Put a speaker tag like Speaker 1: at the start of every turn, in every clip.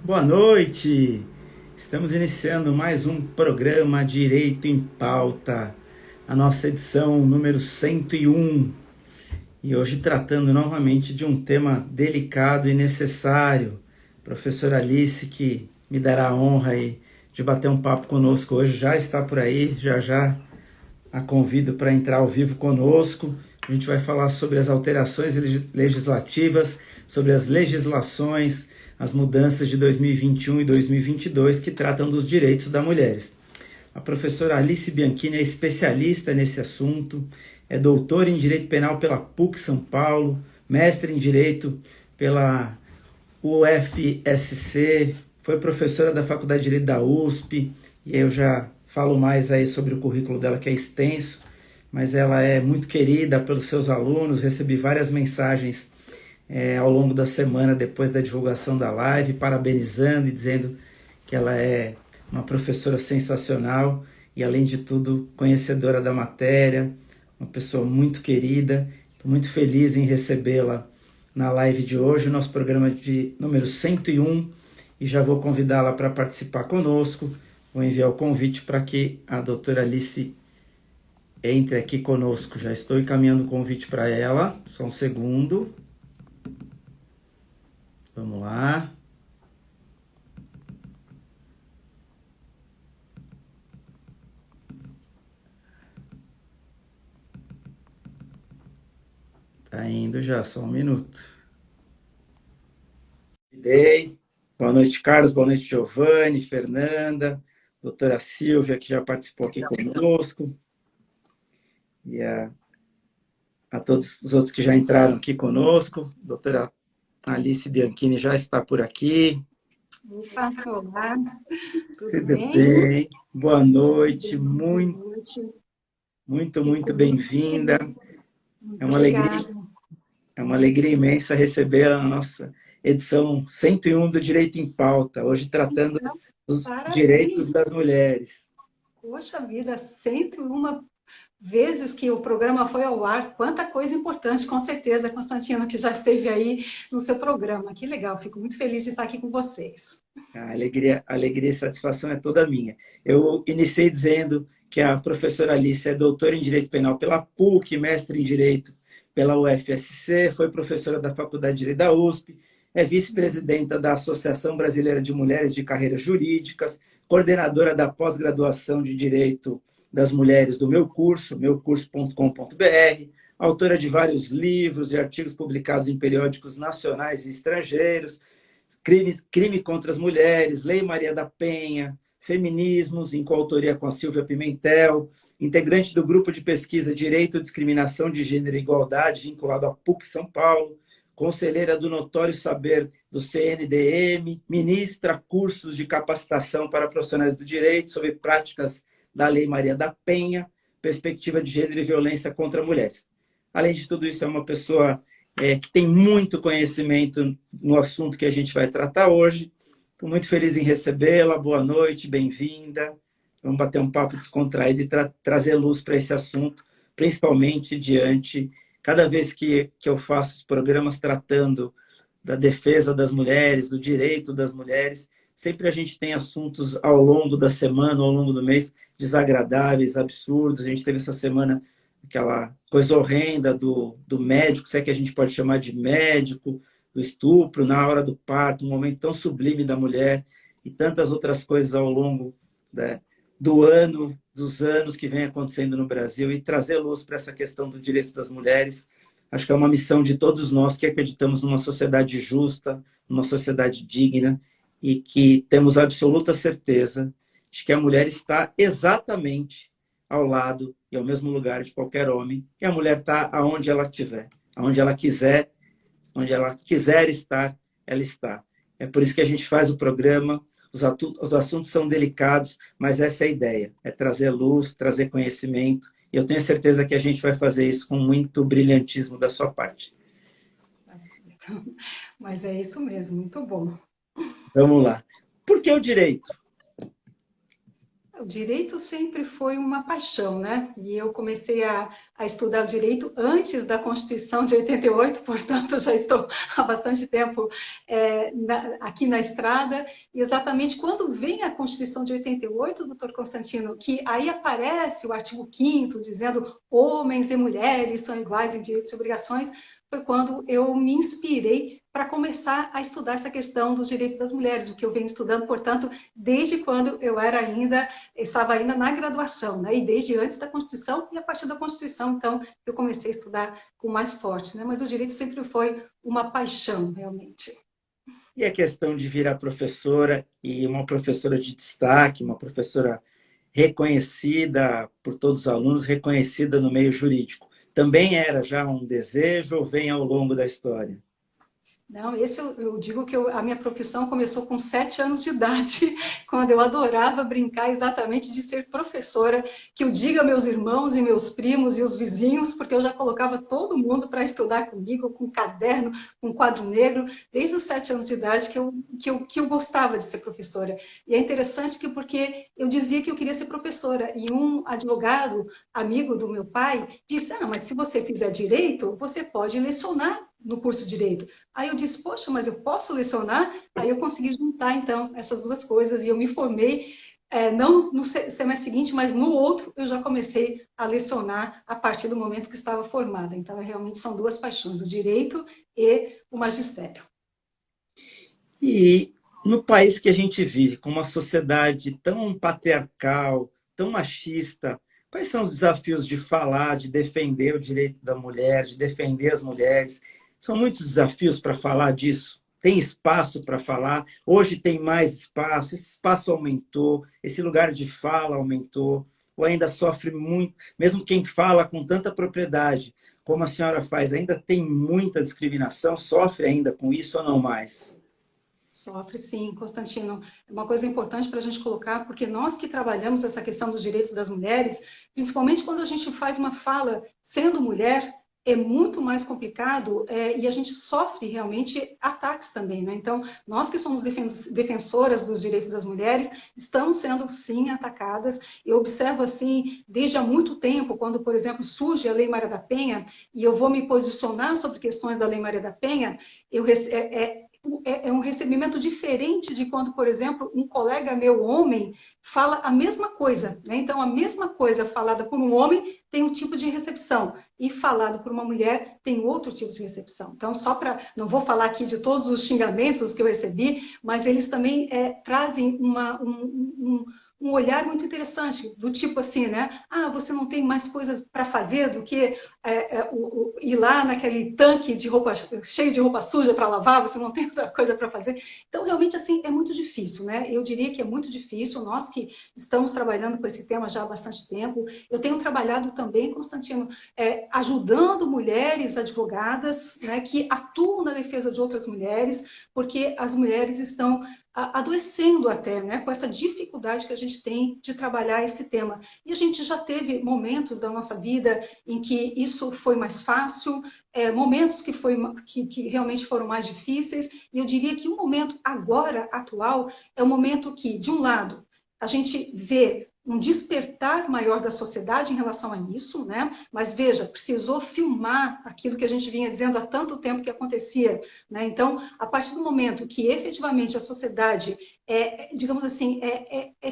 Speaker 1: Boa noite! Estamos iniciando mais um programa Direito em Pauta, a nossa edição número 101. E hoje tratando novamente de um tema delicado e necessário. Professora Alice, que me dará a honra aí de bater um papo conosco hoje, já está por aí, já a convido para entrar ao vivo conosco. A gente vai falar sobre as alterações legislativas, sobre as legislações, as mudanças de 2021 e 2022 que tratam dos direitos das mulheres. A professora Alice Bianchini é especialista nesse assunto, é doutora em Direito Penal pela PUC São Paulo, mestre em Direito pela UFSC, foi professora da Faculdade de Direito da USP, e eu já falo mais aí sobre o currículo dela, que é extenso, mas ela é muito querida pelos seus alunos, recebi várias mensagens ao longo da semana depois da divulgação da live, parabenizando e dizendo que ela é uma professora sensacional e, além de tudo, conhecedora da matéria, uma pessoa muito querida. Estou muito feliz em recebê-la na live de hoje, nosso programa de número 101, e já vou convidá-la para participar conosco. Vou enviar o convite para que a doutora Alice entre aqui conosco. Já estou encaminhando o convite para ela, só um segundo. Vamos lá. Tá indo já, só um minuto. Boa noite, Carlos. Boa noite, Giovanni, Fernanda, doutora Silvia, que já participou aqui conosco. E a todos os outros que já entraram aqui conosco. Doutora Alice Bianchini já está por aqui.
Speaker 2: Opa, olá, tudo
Speaker 1: Tudo
Speaker 2: bem?
Speaker 1: bem? Boa noite, muito bem-vinda.
Speaker 2: Obrigada.
Speaker 1: É uma alegria imensa recebê-la na nossa edição 101 do Direito em Pauta, hoje tratando
Speaker 2: Então,
Speaker 1: dos direitos
Speaker 2: parabéns.
Speaker 1: das mulheres.
Speaker 2: Poxa vida, 101 vezes que o programa foi ao ar. Quanta coisa importante, com certeza, Constantino, que já esteve aí no seu programa. Que legal, fico muito feliz de estar aqui com vocês.
Speaker 1: A alegria e satisfação é toda minha. Eu iniciei dizendo que a professora Alice é doutora em Direito Penal pela PUC, mestre em Direito pela UFSC, foi professora da Faculdade de Direito da USP, é vice-presidenta da Associação Brasileira de Mulheres de Carreiras Jurídicas, coordenadora da pós-graduação de Direito das Mulheres do meucurso.com.br, autora de vários livros e artigos publicados em periódicos nacionais e estrangeiros, Crime contra as Mulheres, Lei Maria da Penha, Feminismos, em coautoria com a Silvia Pimentel, integrante do grupo de pesquisa Direito, Discriminação de Gênero e Igualdade, vinculado à PUC São Paulo, conselheira do Notório Saber do CNDM, ministra cursos de capacitação para profissionais do direito sobre práticas da Lei Maria da Penha, perspectiva de gênero e violência contra mulheres. Além de tudo isso, é uma pessoa que tem muito conhecimento no assunto que a gente vai tratar hoje. Estou muito feliz em recebê-la. Boa noite, bem-vinda. Vamos bater um papo descontraído e trazer luz para esse assunto, principalmente diante, cada vez que eu faço os programas tratando da defesa das mulheres, do direito das mulheres, sempre a gente tem assuntos ao longo da semana, ao longo do mês, desagradáveis, absurdos. A gente teve essa semana aquela coisa horrenda do médico, se é que a gente pode chamar de médico, do estupro na hora do parto, um momento tão sublime da mulher, e tantas outras coisas ao longo, né, do ano, dos anos que vem acontecendo no Brasil, e trazer luz para essa questão do direito das mulheres. Acho que é uma missão de todos nós que acreditamos numa sociedade justa, numa sociedade digna, e que temos absoluta certeza de que a mulher está exatamente ao lado e ao mesmo lugar de qualquer homem, e a mulher está aonde ela estiver, onde ela quiser estar, ela está. É por isso que a gente faz o programa. Os assuntos são delicados, mas essa é a ideia, é trazer luz, trazer conhecimento, e eu tenho certeza que a gente vai fazer isso com muito brilhantismo da sua parte.
Speaker 2: Mas é isso mesmo, muito bom.
Speaker 1: Vamos lá. Por que o direito?
Speaker 2: O direito sempre foi uma paixão, né? E eu comecei a estudar o direito antes da Constituição de 88, portanto, já estou há bastante tempo aqui na estrada. E exatamente quando vem a Constituição de 88, doutor Constantino, que aí aparece o artigo 5º dizendo homens e mulheres são iguais em direitos e obrigações, foi quando eu me inspirei para começar a estudar essa questão dos direitos das mulheres, o que eu venho estudando, portanto, desde quando eu estava ainda na graduação, né? E desde antes da Constituição, e a partir da Constituição, então, eu comecei a estudar com mais forte, né? Mas o direito sempre foi uma paixão, realmente.
Speaker 1: E a questão de virar professora, e uma professora de destaque, uma professora reconhecida por todos os alunos, reconhecida no meio jurídico, também era já um desejo ou vem ao longo da história?
Speaker 2: Não, esse eu digo que a minha profissão começou com 7 anos de idade, quando eu adorava brincar exatamente de ser professora, que eu diga meus irmãos e meus primos e os vizinhos, porque eu já colocava todo mundo para estudar comigo, com caderno, com quadro negro, desde os 7 anos de idade que eu gostava de ser professora. E é interessante que porque eu dizia que eu queria ser professora, e um advogado, amigo do meu pai, disse, mas se você fizer direito, você pode lecionar no curso de Direito. Aí eu disse, poxa, mas eu posso lecionar? Aí eu consegui juntar, então, essas duas coisas e eu me formei, não no semestre seguinte, mas no outro eu já comecei a lecionar a partir do momento que estava formada. Então, realmente são duas paixões, o Direito e o Magistério.
Speaker 1: E no país que a gente vive, com uma sociedade tão patriarcal, tão machista, quais são os desafios de falar, de defender o direito da mulher, de defender as mulheres? São muitos desafios para falar disso. Tem espaço para falar. Hoje tem mais espaço. Esse espaço aumentou. Esse lugar de fala aumentou. Ou ainda sofre muito, mesmo quem fala com tanta propriedade, como a senhora faz, ainda tem muita discriminação, sofre ainda com isso ou não mais?
Speaker 2: Sofre sim, Constantino. É uma coisa importante para a gente colocar, porque nós que trabalhamos essa questão dos direitos das mulheres, principalmente quando a gente faz uma fala sendo mulher, é muito mais complicado e a gente sofre realmente ataques também, né? Então, nós que somos defensoras dos direitos das mulheres, estamos sendo, sim, atacadas. Eu observo, assim, desde há muito tempo, quando, por exemplo, surge a Lei Maria da Penha, e eu vou me posicionar sobre questões da Lei Maria da Penha, é um recebimento diferente de quando, por exemplo, um colega meu, homem, fala a mesma coisa, né? Então, a mesma coisa falada por um homem tem um tipo de recepção e falado por uma mulher tem outro tipo de recepção. Então, não vou falar aqui de todos os xingamentos que eu recebi, mas eles também trazem um olhar muito interessante, do tipo assim, né? Você não tem mais coisa para fazer do que ir lá naquele tanque de roupa, cheio de roupa suja para lavar, você não tem outra coisa para fazer. Então, realmente, assim, é muito difícil, né? Eu diria que é muito difícil, nós que estamos trabalhando com esse tema já há bastante tempo. Eu tenho trabalhado também, Constantino, ajudando mulheres advogadas, né, que atuam na defesa de outras mulheres, porque as mulheres estão adoecendo até, né, com essa dificuldade que a gente tem de trabalhar esse tema. E a gente já teve momentos da nossa vida em que isso foi mais fácil, momentos que realmente foram mais difíceis, e eu diria que o momento agora, atual, é o momento que, de um lado, a gente vê um despertar maior da sociedade em relação a isso, né? Mas veja, precisou filmar aquilo que a gente vinha dizendo há tanto tempo que acontecia, né? Então, a partir do momento que efetivamente a sociedade digamos assim,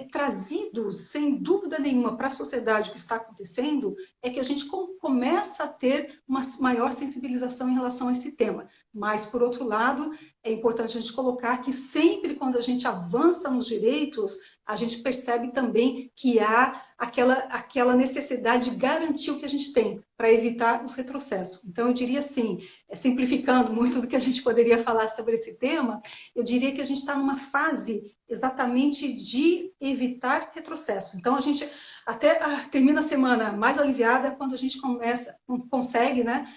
Speaker 2: trazido sem dúvida nenhuma para a sociedade o que está acontecendo, é que a gente começa a ter uma maior sensibilização em relação a esse tema. Mas, por outro lado, é importante a gente colocar que sempre quando a gente avança nos direitos, a gente percebe também que há aquela necessidade de garantir o que a gente tem para evitar os retrocessos. Então, eu diria assim, simplificando muito do que a gente poderia falar sobre esse tema, eu diria que a gente está numa fase exatamente de evitar retrocesso. Então, a gente até termina a semana mais aliviada quando a gente consegue, né,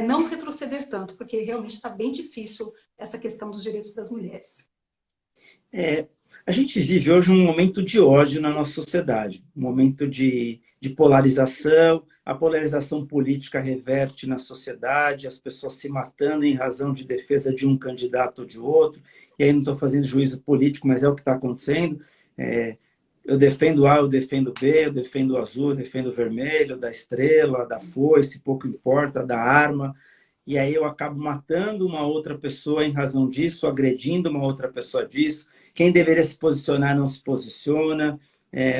Speaker 2: não retroceder tanto, porque realmente está bem difícil essa questão dos direitos das mulheres.
Speaker 1: A gente vive hoje um momento de ódio na nossa sociedade, um momento de polarização. A polarização política reverte na sociedade, as pessoas se matando em razão de defesa de um candidato ou de outro. E aí não estou fazendo juízo político, mas é o que está acontecendo. eu defendo A, eu defendo B, eu defendo o azul, eu defendo o vermelho, da estrela, da foice, pouco importa, da arma. E aí eu acabo matando uma outra pessoa em razão disso, agredindo uma outra pessoa disso. Quem deveria se posicionar não se posiciona.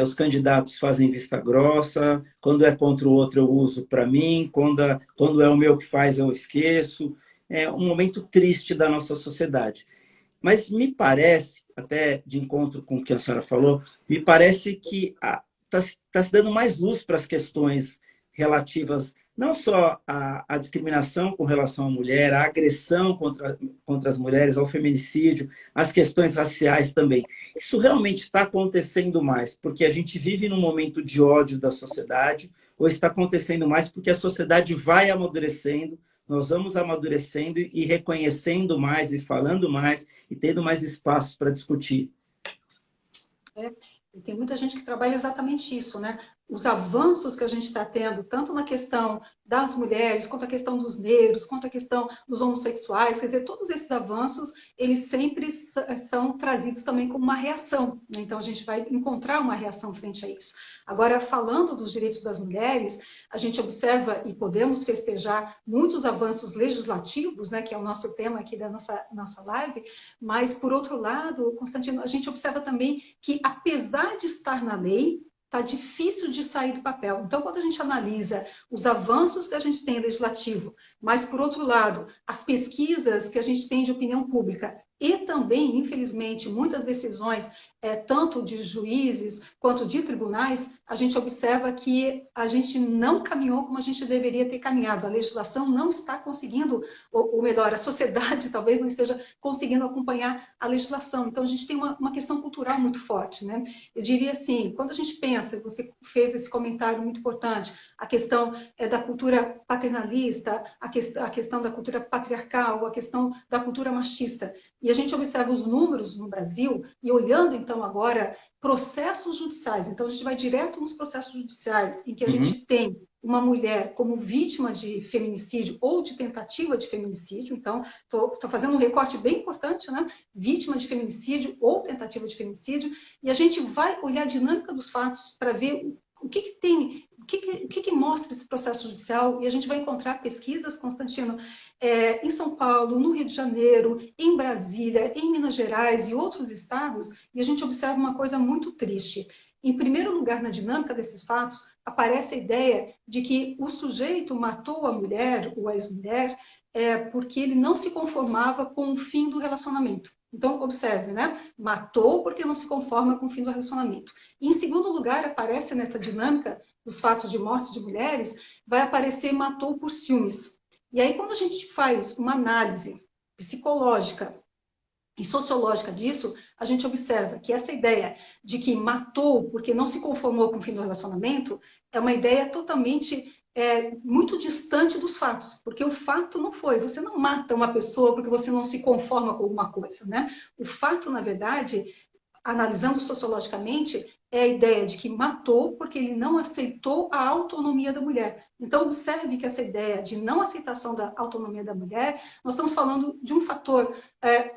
Speaker 1: Os candidatos fazem vista grossa. Quando é contra o outro, eu uso para mim. Quando é o meu que faz, eu esqueço. É um momento triste da nossa sociedade. Mas me parece, até de encontro com o que a senhora falou, me parece que está se dando mais luz para as questões relativas não só à discriminação com relação à mulher, à agressão contra as mulheres, ao feminicídio, às questões raciais também. Isso realmente está acontecendo mais porque a gente vive num momento de ódio da sociedade, ou está acontecendo mais porque a sociedade vai amadurecendo, nós vamos amadurecendo e reconhecendo mais e falando mais e tendo mais espaços para discutir.
Speaker 2: E tem muita gente que trabalha exatamente isso, né? Os avanços que a gente está tendo, tanto na questão das mulheres, quanto a questão dos negros, quanto a questão dos homossexuais, quer dizer, todos esses avanços, eles sempre são trazidos também como uma reação, né? Então, a gente vai encontrar uma reação frente a isso. Agora, falando dos direitos das mulheres, a gente observa e podemos festejar muitos avanços legislativos, né, que é o nosso tema aqui da nossa live, mas, por outro lado, Constantino, a gente observa também que, apesar de estar na lei, está difícil de sair do papel. Então, quando a gente analisa os avanços que a gente tem legislativo, mas, por outro lado, as pesquisas que a gente tem de opinião pública e também, infelizmente, muitas decisões, tanto de juízes quanto de tribunais, a gente observa que a gente não caminhou como a gente deveria ter caminhado. A legislação não está conseguindo, ou melhor, a sociedade talvez não esteja conseguindo acompanhar a legislação. Então, a gente tem uma questão cultural muito forte, né? Eu diria assim, quando a gente pensa, você fez esse comentário muito importante, a questão da cultura paternalista, a questão da cultura patriarcal, a questão da cultura machista. E a gente observa os números no Brasil, e olhando então agora processos judiciais, então a gente vai direto nos processos judiciais, em que a gente tem uma mulher como vítima de feminicídio ou de tentativa de feminicídio, então estou fazendo um recorte bem importante, né? Vítima de feminicídio ou tentativa de feminicídio, e a gente vai olhar a dinâmica dos fatos para ver o que tem, o que mostra esse processo judicial, e a gente vai encontrar pesquisas, Constantino, em São Paulo, no Rio de Janeiro, em Brasília, em Minas Gerais e outros estados, e a gente observa uma coisa muito triste. Em primeiro lugar, na dinâmica desses fatos, aparece a ideia de que o sujeito matou a mulher ou a ex-mulher porque ele não se conformava com o fim do relacionamento. Então, observe, né? Matou porque não se conforma com o fim do relacionamento. E, em segundo lugar, aparece nessa dinâmica dos fatos de mortes de mulheres, vai aparecer matou por ciúmes. E aí, quando a gente faz uma análise psicológica e sociológica disso, a gente observa que essa ideia de que matou porque não se conformou com o fim do relacionamento é uma ideia totalmente muito distante dos fatos, porque o fato não foi, você não mata uma pessoa porque você não se conforma com alguma coisa, né? O fato, na verdade, analisando sociologicamente, é a ideia de que matou porque ele não aceitou a autonomia da mulher. Então, observe que essa ideia de não aceitação da autonomia da mulher, nós estamos falando de um fator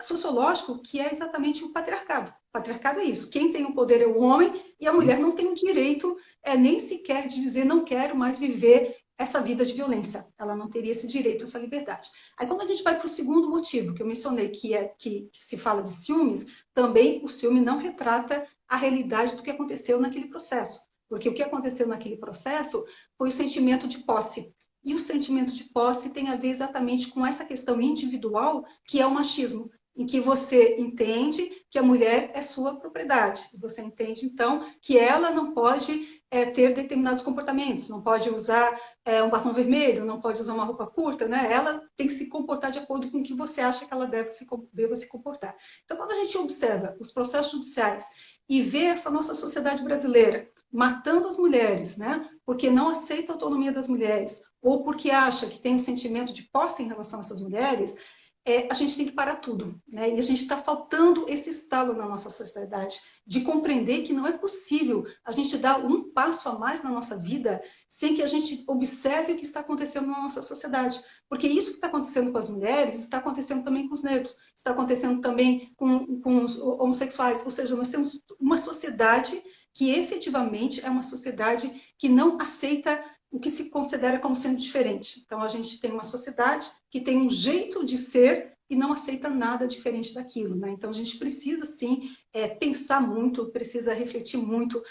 Speaker 2: sociológico que é exatamente o patriarcado. O patriarcado é isso. Quem tem o poder é o homem e a mulher não tem o direito nem sequer de dizer não quero mais viver essa vida de violência. Ela não teria esse direito, essa liberdade. Aí, quando a gente vai para o segundo motivo, que eu mencionei, que se fala de ciúmes, também o ciúme não retrata a realidade do que aconteceu naquele processo. Porque o que aconteceu naquele processo foi o sentimento de posse. E o sentimento de posse tem a ver exatamente com essa questão individual, que é o machismo, em que você entende que a mulher é sua propriedade. Você entende, então, que ela não pode ter determinados comportamentos, não pode usar um batom vermelho, não pode usar uma roupa curta, né? Ela tem que se comportar de acordo com o que você acha que ela deva se comportar. Então, quando a gente observa os processos judiciais e vê essa nossa sociedade brasileira matando as mulheres, né? Porque não aceita a autonomia das mulheres, ou porque acha que tem um sentimento de posse em relação a essas mulheres, a gente tem que parar tudo, né? E a gente está faltando esse estalo na nossa sociedade de compreender que não é possível a gente dar um passo a mais na nossa vida sem que a gente observe o que está acontecendo na nossa sociedade. Porque isso que está acontecendo com as mulheres está acontecendo também com os negros, está acontecendo também com os homossexuais. Ou seja, nós temos uma sociedade que efetivamente é uma sociedade que não aceita o que se considera como sendo diferente. Então, a gente tem uma sociedade que tem um jeito de ser e não aceita nada diferente daquilo, né? Então, a gente precisa, sim, pensar muito, precisa refletir muito.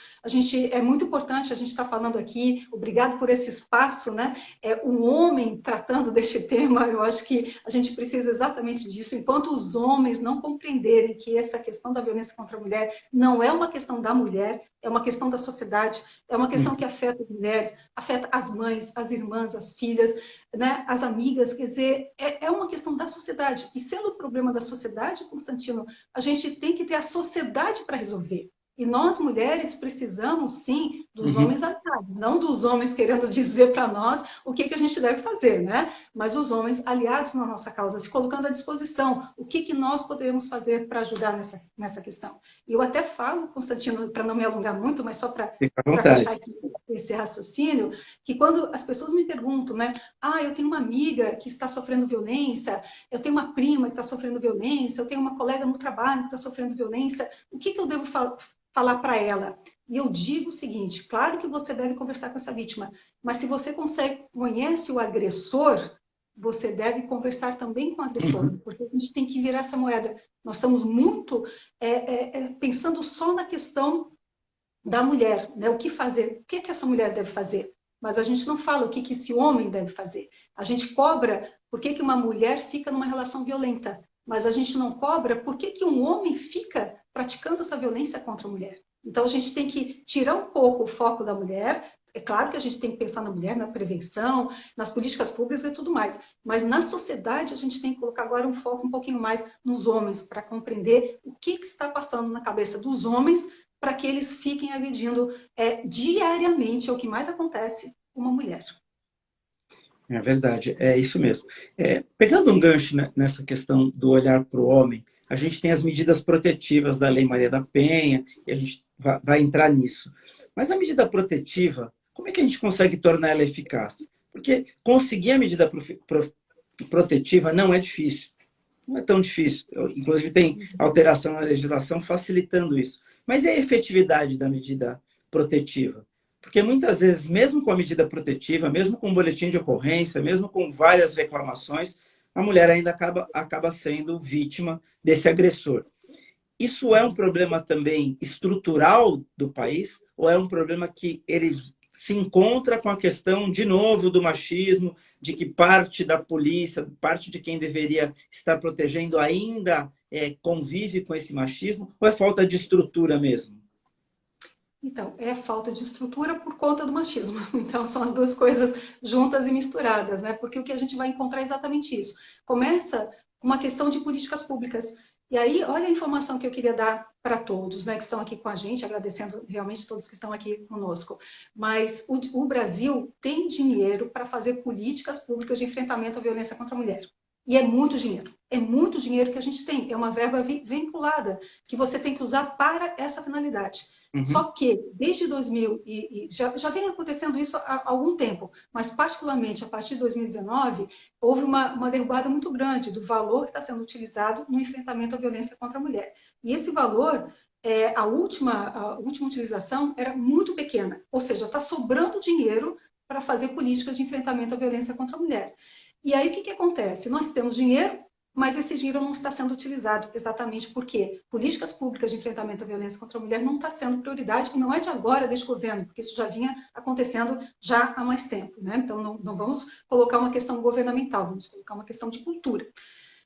Speaker 2: É muito importante, a gente está falando aqui, obrigado por esse espaço, né? Um homem tratando deste tema, eu acho que a gente precisa exatamente disso. Enquanto os homens não compreenderem que essa questão da violência contra a mulher não é uma questão da mulher, é uma questão da sociedade, é uma questão que afeta as mulheres, afeta as mães, as irmãs, as filhas, né, as amigas, quer dizer, é uma questão da sociedade. E sendo o problema da sociedade, Constantino, a gente tem que ter a sociedade para resolver. E nós, mulheres, precisamos, sim, dos homens aliados, não dos homens querendo dizer para nós o que a gente deve fazer, né? Mas os homens aliados na nossa causa, se colocando à disposição, o que nós podemos fazer para ajudar nessa questão. E eu até falo, Constantino, para não me alongar muito, mas só para fechar aqui esse raciocínio, que quando as pessoas me perguntam, né? Ah, eu tenho uma amiga que está sofrendo violência, eu tenho uma prima que está sofrendo violência, eu tenho uma colega no trabalho que está sofrendo violência, o que eu devo falar para ela? E eu digo o seguinte, claro que você deve conversar com essa vítima, mas se você conhece o agressor, você deve conversar também com o agressor, porque a gente tem que virar essa moeda. Nós estamos muito pensando só na questão da mulher, né? O que fazer? O que essa mulher deve fazer? Mas a gente não fala o que esse homem deve fazer. A gente cobra por que uma mulher fica numa relação violenta, mas a gente não cobra por que um homem fica praticando essa violência contra a mulher. Então, a gente tem que tirar um pouco o foco da mulher. É claro que a gente tem que pensar na mulher, na prevenção, nas políticas públicas e tudo mais. Mas na sociedade, a gente tem que colocar agora um foco um pouquinho mais nos homens, para compreender o que está passando na cabeça dos homens para que eles fiquem agredindo diariamente, é o que mais acontece, uma mulher.
Speaker 1: É verdade, é isso mesmo. Pegando um gancho nessa questão do olhar para o homem, a gente tem as medidas protetivas da Lei Maria da Penha, e a gente vai entrar nisso. Mas a medida protetiva, como é que a gente consegue tornar ela eficaz? Porque conseguir a medida protetiva não é difícil. Não é tão difícil. Inclusive, tem alteração na legislação facilitando isso. Mas e a efetividade da medida protetiva? Porque muitas vezes, mesmo com a medida protetiva, mesmo com o boletim de ocorrência, mesmo com várias reclamações, a mulher ainda acaba sendo vítima desse agressor. Isso é um problema também estrutural do país? Ou é um problema que ele se encontra com a questão, de novo, do machismo, de que parte da polícia, parte de quem deveria estar protegendo ainda convive com esse machismo? Ou é falta de estrutura mesmo?
Speaker 2: Então, é falta de estrutura por conta do machismo. Então, são as duas coisas juntas e misturadas, né? Porque o que a gente vai encontrar é exatamente isso. Começa com uma questão de políticas públicas. E aí, olha a informação que eu queria dar para todos, né, que estão aqui com a gente, agradecendo realmente todos que estão aqui conosco. Mas o Brasil tem dinheiro para fazer políticas públicas de enfrentamento à violência contra a mulher. E é muito dinheiro. É muito dinheiro que a gente tem. É uma verba vinculada que você tem que usar para essa finalidade. Só que, desde 2000, já vem acontecendo isso há algum tempo, mas particularmente a partir de 2019, houve uma derrubada muito grande do valor que está sendo utilizado no enfrentamento à violência contra a mulher. E esse valor, a última utilização era muito pequena, ou seja, está sobrando dinheiro para fazer políticas de enfrentamento à violência contra a mulher. E aí, o que acontece? Nós temos dinheiro, mas esse dinheiro não está sendo utilizado exatamente porque políticas públicas de enfrentamento à violência contra a mulher não está sendo prioridade, e não é de agora, deste governo, porque isso já vinha acontecendo já há mais tempo, né? Então, não vamos colocar uma questão governamental, vamos colocar uma questão de cultura.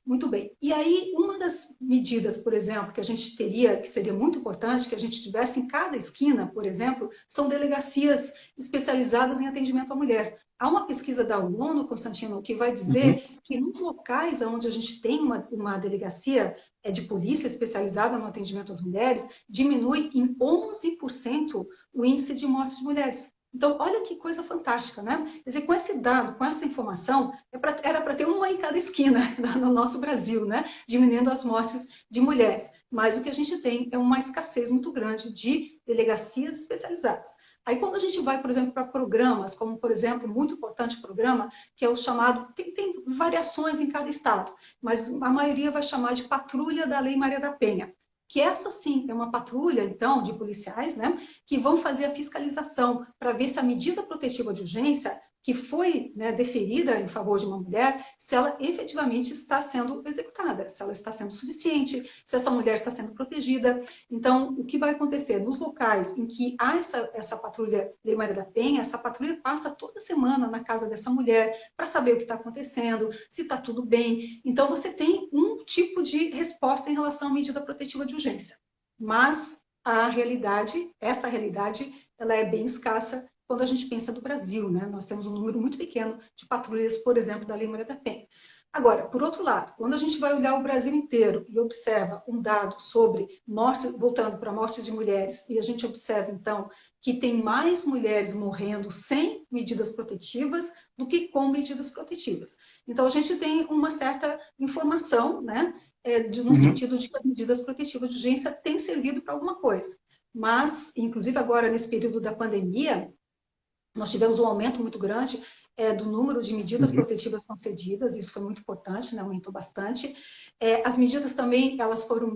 Speaker 2: Muito bem. E aí, uma das medidas, por exemplo, que a gente teria, que seria muito importante, que a gente tivesse em cada esquina, por exemplo, são delegacias especializadas em atendimento à mulher. Há uma pesquisa da ONU, Constantino, que vai dizer que nos locais onde a gente tem uma delegacia de polícia especializada no atendimento às mulheres, diminui em 11% o índice de mortes de mulheres. Então, olha que coisa fantástica, né? Quer dizer, com esse dado, com essa informação, era para ter uma em cada esquina no nosso Brasil, né? Diminuindo as mortes de mulheres. Mas o que a gente tem é uma escassez muito grande de delegacias especializadas. Aí, quando a gente vai, por exemplo, para programas, como, por exemplo, muito importante programa, que é o chamado, tem variações em cada estado, mas a maioria vai chamar de Patrulha da Lei Maria da Penha, que essa sim é uma patrulha, então, de policiais, né, que vão fazer a fiscalização para ver se a medida protetiva de urgência que foi, né, deferida em favor de uma mulher, se ela efetivamente está sendo executada, se ela está sendo suficiente, se essa mulher está sendo protegida. Então, o que vai acontecer? Nos locais em que há essa patrulha Lei Maria da Penha, essa patrulha passa toda semana na casa dessa mulher para saber o que está acontecendo, se está tudo bem. Então, você tem um tipo de resposta em relação à medida protetiva de urgência. Mas a realidade, essa realidade, ela é bem escassa quando a gente pensa do Brasil, né? Nós temos um número muito pequeno de patrulhas, por exemplo, da Lei Maria da Penha. Agora, por outro lado, quando a gente vai olhar o Brasil inteiro e observa um dado sobre mortes, voltando para mortes de mulheres, e a gente observa, então, que tem mais mulheres morrendo sem medidas protetivas do que com medidas protetivas. Então, a gente tem uma certa informação, né, no sentido de que as medidas protetivas de urgência têm servido para alguma coisa. Mas, inclusive agora, nesse período da pandemia, nós tivemos um aumento muito grande do número de medidas protetivas concedidas, isso foi muito importante, né? Aumentou bastante. As medidas também, elas foram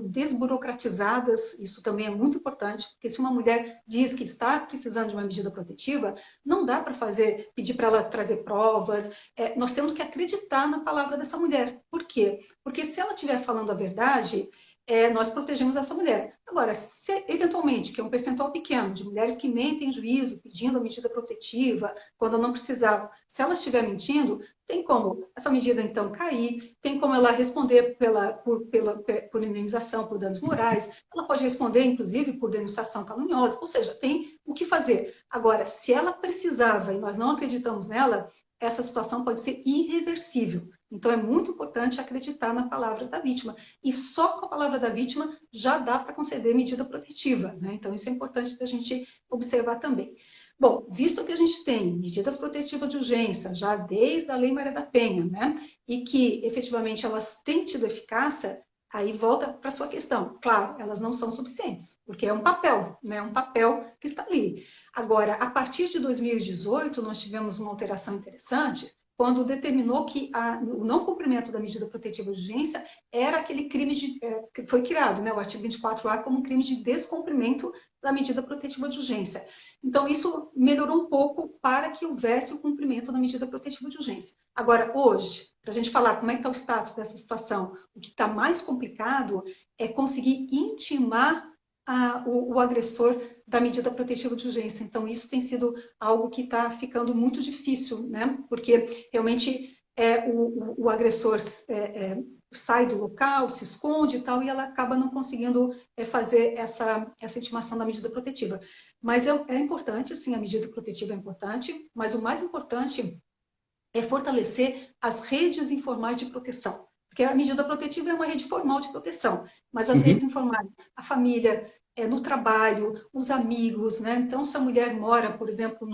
Speaker 2: desburocratizadas, isso também é muito importante, porque se uma mulher diz que está precisando de uma medida protetiva, não dá para pedir para ela trazer provas, nós temos que acreditar na palavra dessa mulher. Por quê? Porque se ela estiver falando a verdade, nós protegemos essa mulher. Agora, se eventualmente, que é um percentual pequeno de mulheres que mentem em juízo, pedindo a medida protetiva, quando não precisavam, se ela estiver mentindo, tem como essa medida, então, cair, tem como ela responder por indenização, por danos morais, ela pode responder, inclusive, por denunciação caluniosa, ou seja, tem o que fazer. Agora, se ela precisava e nós não acreditamos nela, essa situação pode ser irreversível. Então, é muito importante acreditar na palavra da vítima. E só com a palavra da vítima já dá para conceder medida protetiva, né? Então, isso é importante da gente observar também. Bom, visto que a gente tem medidas protetivas de urgência, já desde a Lei Maria da Penha, né? E que, efetivamente, elas têm tido eficácia, aí volta para a sua questão. Claro, elas não são suficientes, porque é um papel, né? Um papel que está ali. Agora, a partir de 2018, nós tivemos uma alteração interessante, quando determinou que o não cumprimento da medida protetiva de urgência era aquele crime que foi criado, né, o artigo 24A, como um crime de descumprimento da medida protetiva de urgência. Então, isso melhorou um pouco para que houvesse o cumprimento da medida protetiva de urgência. Agora, hoje, para a gente falar como é que está o status dessa situação, o que está mais complicado é conseguir intimar o agressor da medida protetiva de urgência. Então, isso tem sido algo que está ficando muito difícil, né? Porque realmente o agressor sai do local, se esconde e tal, e ela acaba não conseguindo fazer essa intimação da medida protetiva. Mas é importante, sim, a medida protetiva é importante, mas o mais importante é fortalecer as redes informais de proteção. Porque a medida protetiva é uma rede formal de proteção, mas as redes informais, a família, no trabalho, os amigos, né? Então, se a mulher mora, por exemplo,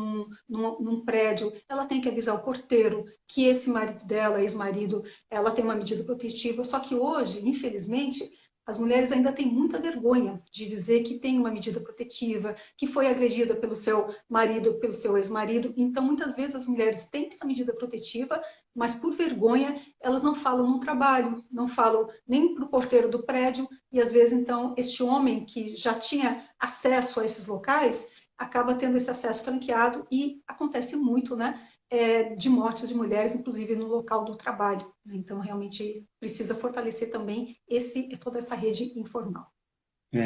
Speaker 2: num prédio, ela tem que avisar o porteiro que esse marido dela, ex-marido, ela tem uma medida protetiva. Só que hoje, infelizmente, as mulheres ainda têm muita vergonha de dizer que tem uma medida protetiva, que foi agredida pelo seu marido, pelo seu ex-marido. Então, muitas vezes as mulheres têm essa medida protetiva, mas por vergonha elas não falam no trabalho, não falam nem para o porteiro do prédio, e às vezes, então, este homem que já tinha acesso a esses locais acaba tendo esse acesso franqueado e acontece muito, né? De mortes de mulheres, inclusive no local do trabalho. Então, realmente precisa fortalecer também toda essa rede informal.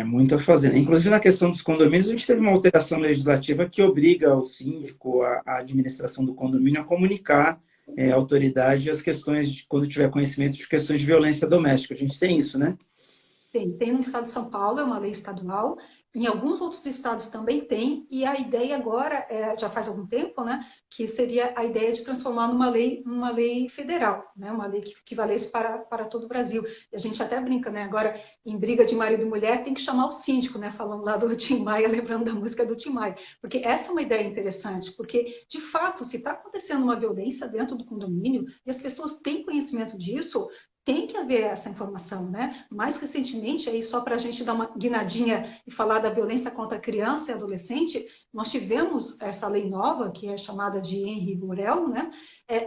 Speaker 1: Muito a fazer. Inclusive, na questão dos condomínios, a gente teve uma alteração legislativa que obriga o síndico, a administração do condomínio, a comunicar à autoridade as questões, quando tiver conhecimento de questões de violência doméstica. A gente tem isso, né?
Speaker 2: Tem no estado de São Paulo, é uma lei estadual, em alguns outros estados também tem, e a ideia agora, já faz algum tempo, né, que seria a ideia de transformar numa lei federal, né, uma lei que valesse para todo o Brasil. E a gente até brinca, né, agora em briga de marido e mulher tem que chamar o síndico, né, falando lá do Tim Maia, lembrando da música do Tim Maia, porque essa é uma ideia interessante, porque de fato, se está acontecendo uma violência dentro do condomínio e as pessoas têm conhecimento disso, tem que haver essa informação, né? Mais recentemente, aí só para a gente dar uma guinadinha e falar da violência contra a criança e adolescente, nós tivemos essa lei nova, que é chamada de Henri Borel, né?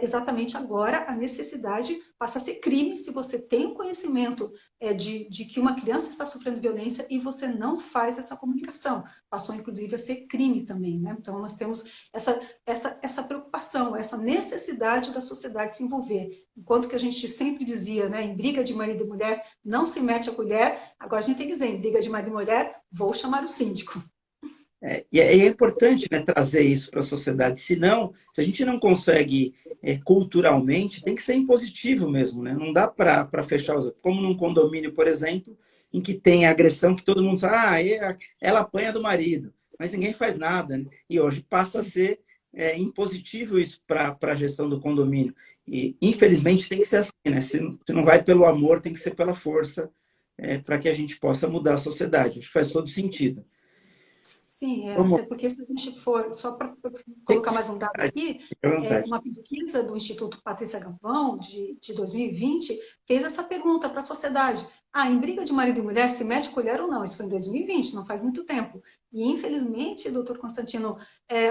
Speaker 2: Exatamente agora a necessidade passa a ser crime se você tem o conhecimento de que uma criança está sofrendo violência e você não faz essa comunicação. Passou, inclusive, a ser crime também, né? Então, nós temos essa preocupação, essa necessidade da sociedade se envolver. Enquanto que a gente sempre dizia, né, em briga de marido e mulher, não se mete a colher, agora a gente tem que dizer, em briga de marido e mulher, vou chamar o síndico.
Speaker 1: E é importante, né, trazer isso para a sociedade. Senão, se a gente não consegue culturalmente, tem que ser impositivo mesmo, né? Não dá para fechar os... Como num condomínio, por exemplo, em que tem agressão que todo mundo sabe, ela apanha do marido, mas ninguém faz nada, né? E hoje passa a ser impositivo isso para a gestão do condomínio. E, infelizmente, tem que ser assim, né? Se não vai pelo amor, tem que ser pela força, para que a gente possa mudar a sociedade. Acho que faz todo sentido.
Speaker 2: Sim,
Speaker 1: Vamos,
Speaker 2: até porque se a gente for, só para
Speaker 1: tem
Speaker 2: colocar mais um dado aqui,
Speaker 1: fique à vontade.
Speaker 2: uma pesquisa do Instituto Patrícia Galvão, de 2020, fez essa pergunta para a sociedade. Em briga de marido e mulher, se mete colher ou não? Isso foi em 2020, não faz muito tempo. E, infelizmente, doutor Constantino,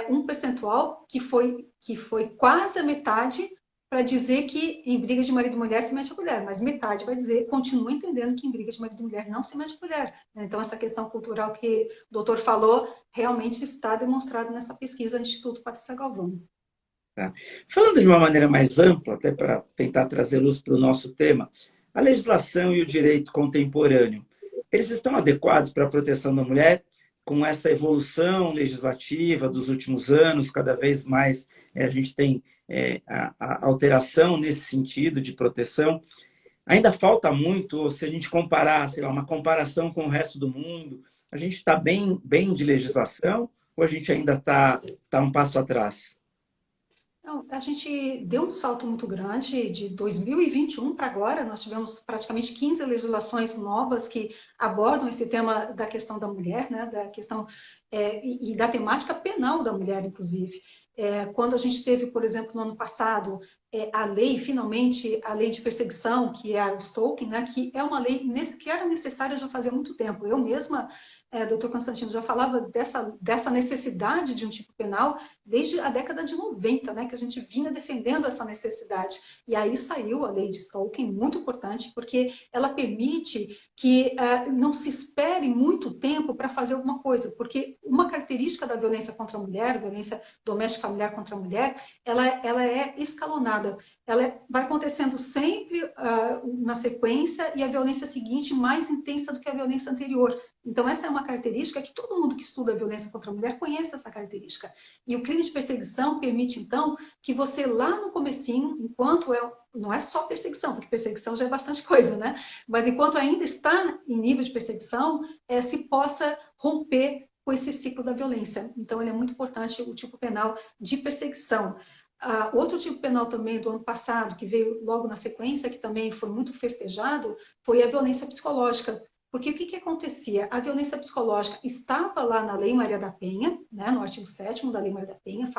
Speaker 2: um percentual que foi quase a metade para dizer que em briga de marido e mulher se mete a colher, mas metade vai dizer, continua entendendo que em briga de marido e mulher não se mete a colher. Então, essa questão cultural que o doutor falou realmente está demonstrado nessa pesquisa do Instituto Patrícia Galvão.
Speaker 1: Tá? Falando de uma maneira mais ampla, até para tentar trazer luz para o nosso tema, a legislação e o direito contemporâneo, eles estão adequados para a proteção da mulher? Com essa evolução legislativa dos últimos anos, cada vez mais a gente tem a alteração nesse sentido de proteção. Ainda falta muito, ou se a gente comparar, sei lá, uma comparação com o resto do mundo, a gente está bem de legislação ou a gente ainda está um passo atrás?
Speaker 2: Então, a gente deu um salto muito grande de 2021 para agora. Nós tivemos praticamente 15 legislações novas que abordam esse tema da questão da mulher, né, da questão e da temática penal da mulher, inclusive. Quando a gente teve, por exemplo, no ano passado, a lei, finalmente, a lei de perseguição, que é a Stalking, né, que é uma lei que era necessária já fazia muito tempo. Eu mesma, doutor Constantino, já falava dessa necessidade de um tipo penal desde a década de 90, né, que a gente vinha defendendo essa necessidade. E aí saiu a lei de Stalking, muito importante, porque ela permite que não se espere muito tempo para fazer alguma coisa, porque uma característica da violência contra a mulher, violência doméstica familiar contra a mulher, ela é escalonada. Ela vai acontecendo sempre na sequência e a violência seguinte mais intensa do que a violência anterior. Então, essa é uma característica que todo mundo que estuda a violência contra a mulher conhece essa característica. E o crime de perseguição permite, então, que você lá no comecinho, enquanto não é só perseguição, porque perseguição já é bastante coisa, né? Mas enquanto ainda está em nível de perseguição, se possa romper com esse ciclo da violência. Então, ele é muito importante, o tipo penal de perseguição. Outro tipo penal também do ano passado, que veio logo na sequência, que também foi muito festejado, foi a violência psicológica. Porque o que acontecia? A violência psicológica estava lá na Lei Maria da Penha, né, no artigo 7º da Lei Maria da Penha,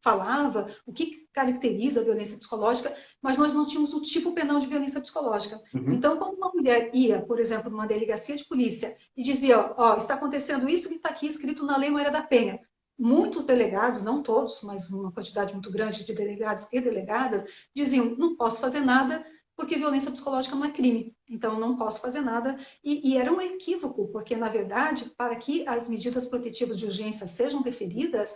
Speaker 2: falava o que caracteriza a violência psicológica, mas nós não tínhamos o tipo penal de violência psicológica.
Speaker 1: Uhum.
Speaker 2: Então, quando uma mulher ia, por exemplo, numa delegacia de polícia e dizia, está acontecendo isso que está aqui escrito na Lei Maria da Penha, muitos delegados, não todos, mas uma quantidade muito grande de delegados e delegadas, diziam, não posso fazer nada porque violência psicológica não é crime, então não posso fazer nada. E era um equívoco, porque, na verdade, para que as medidas protetivas de urgência sejam deferidas,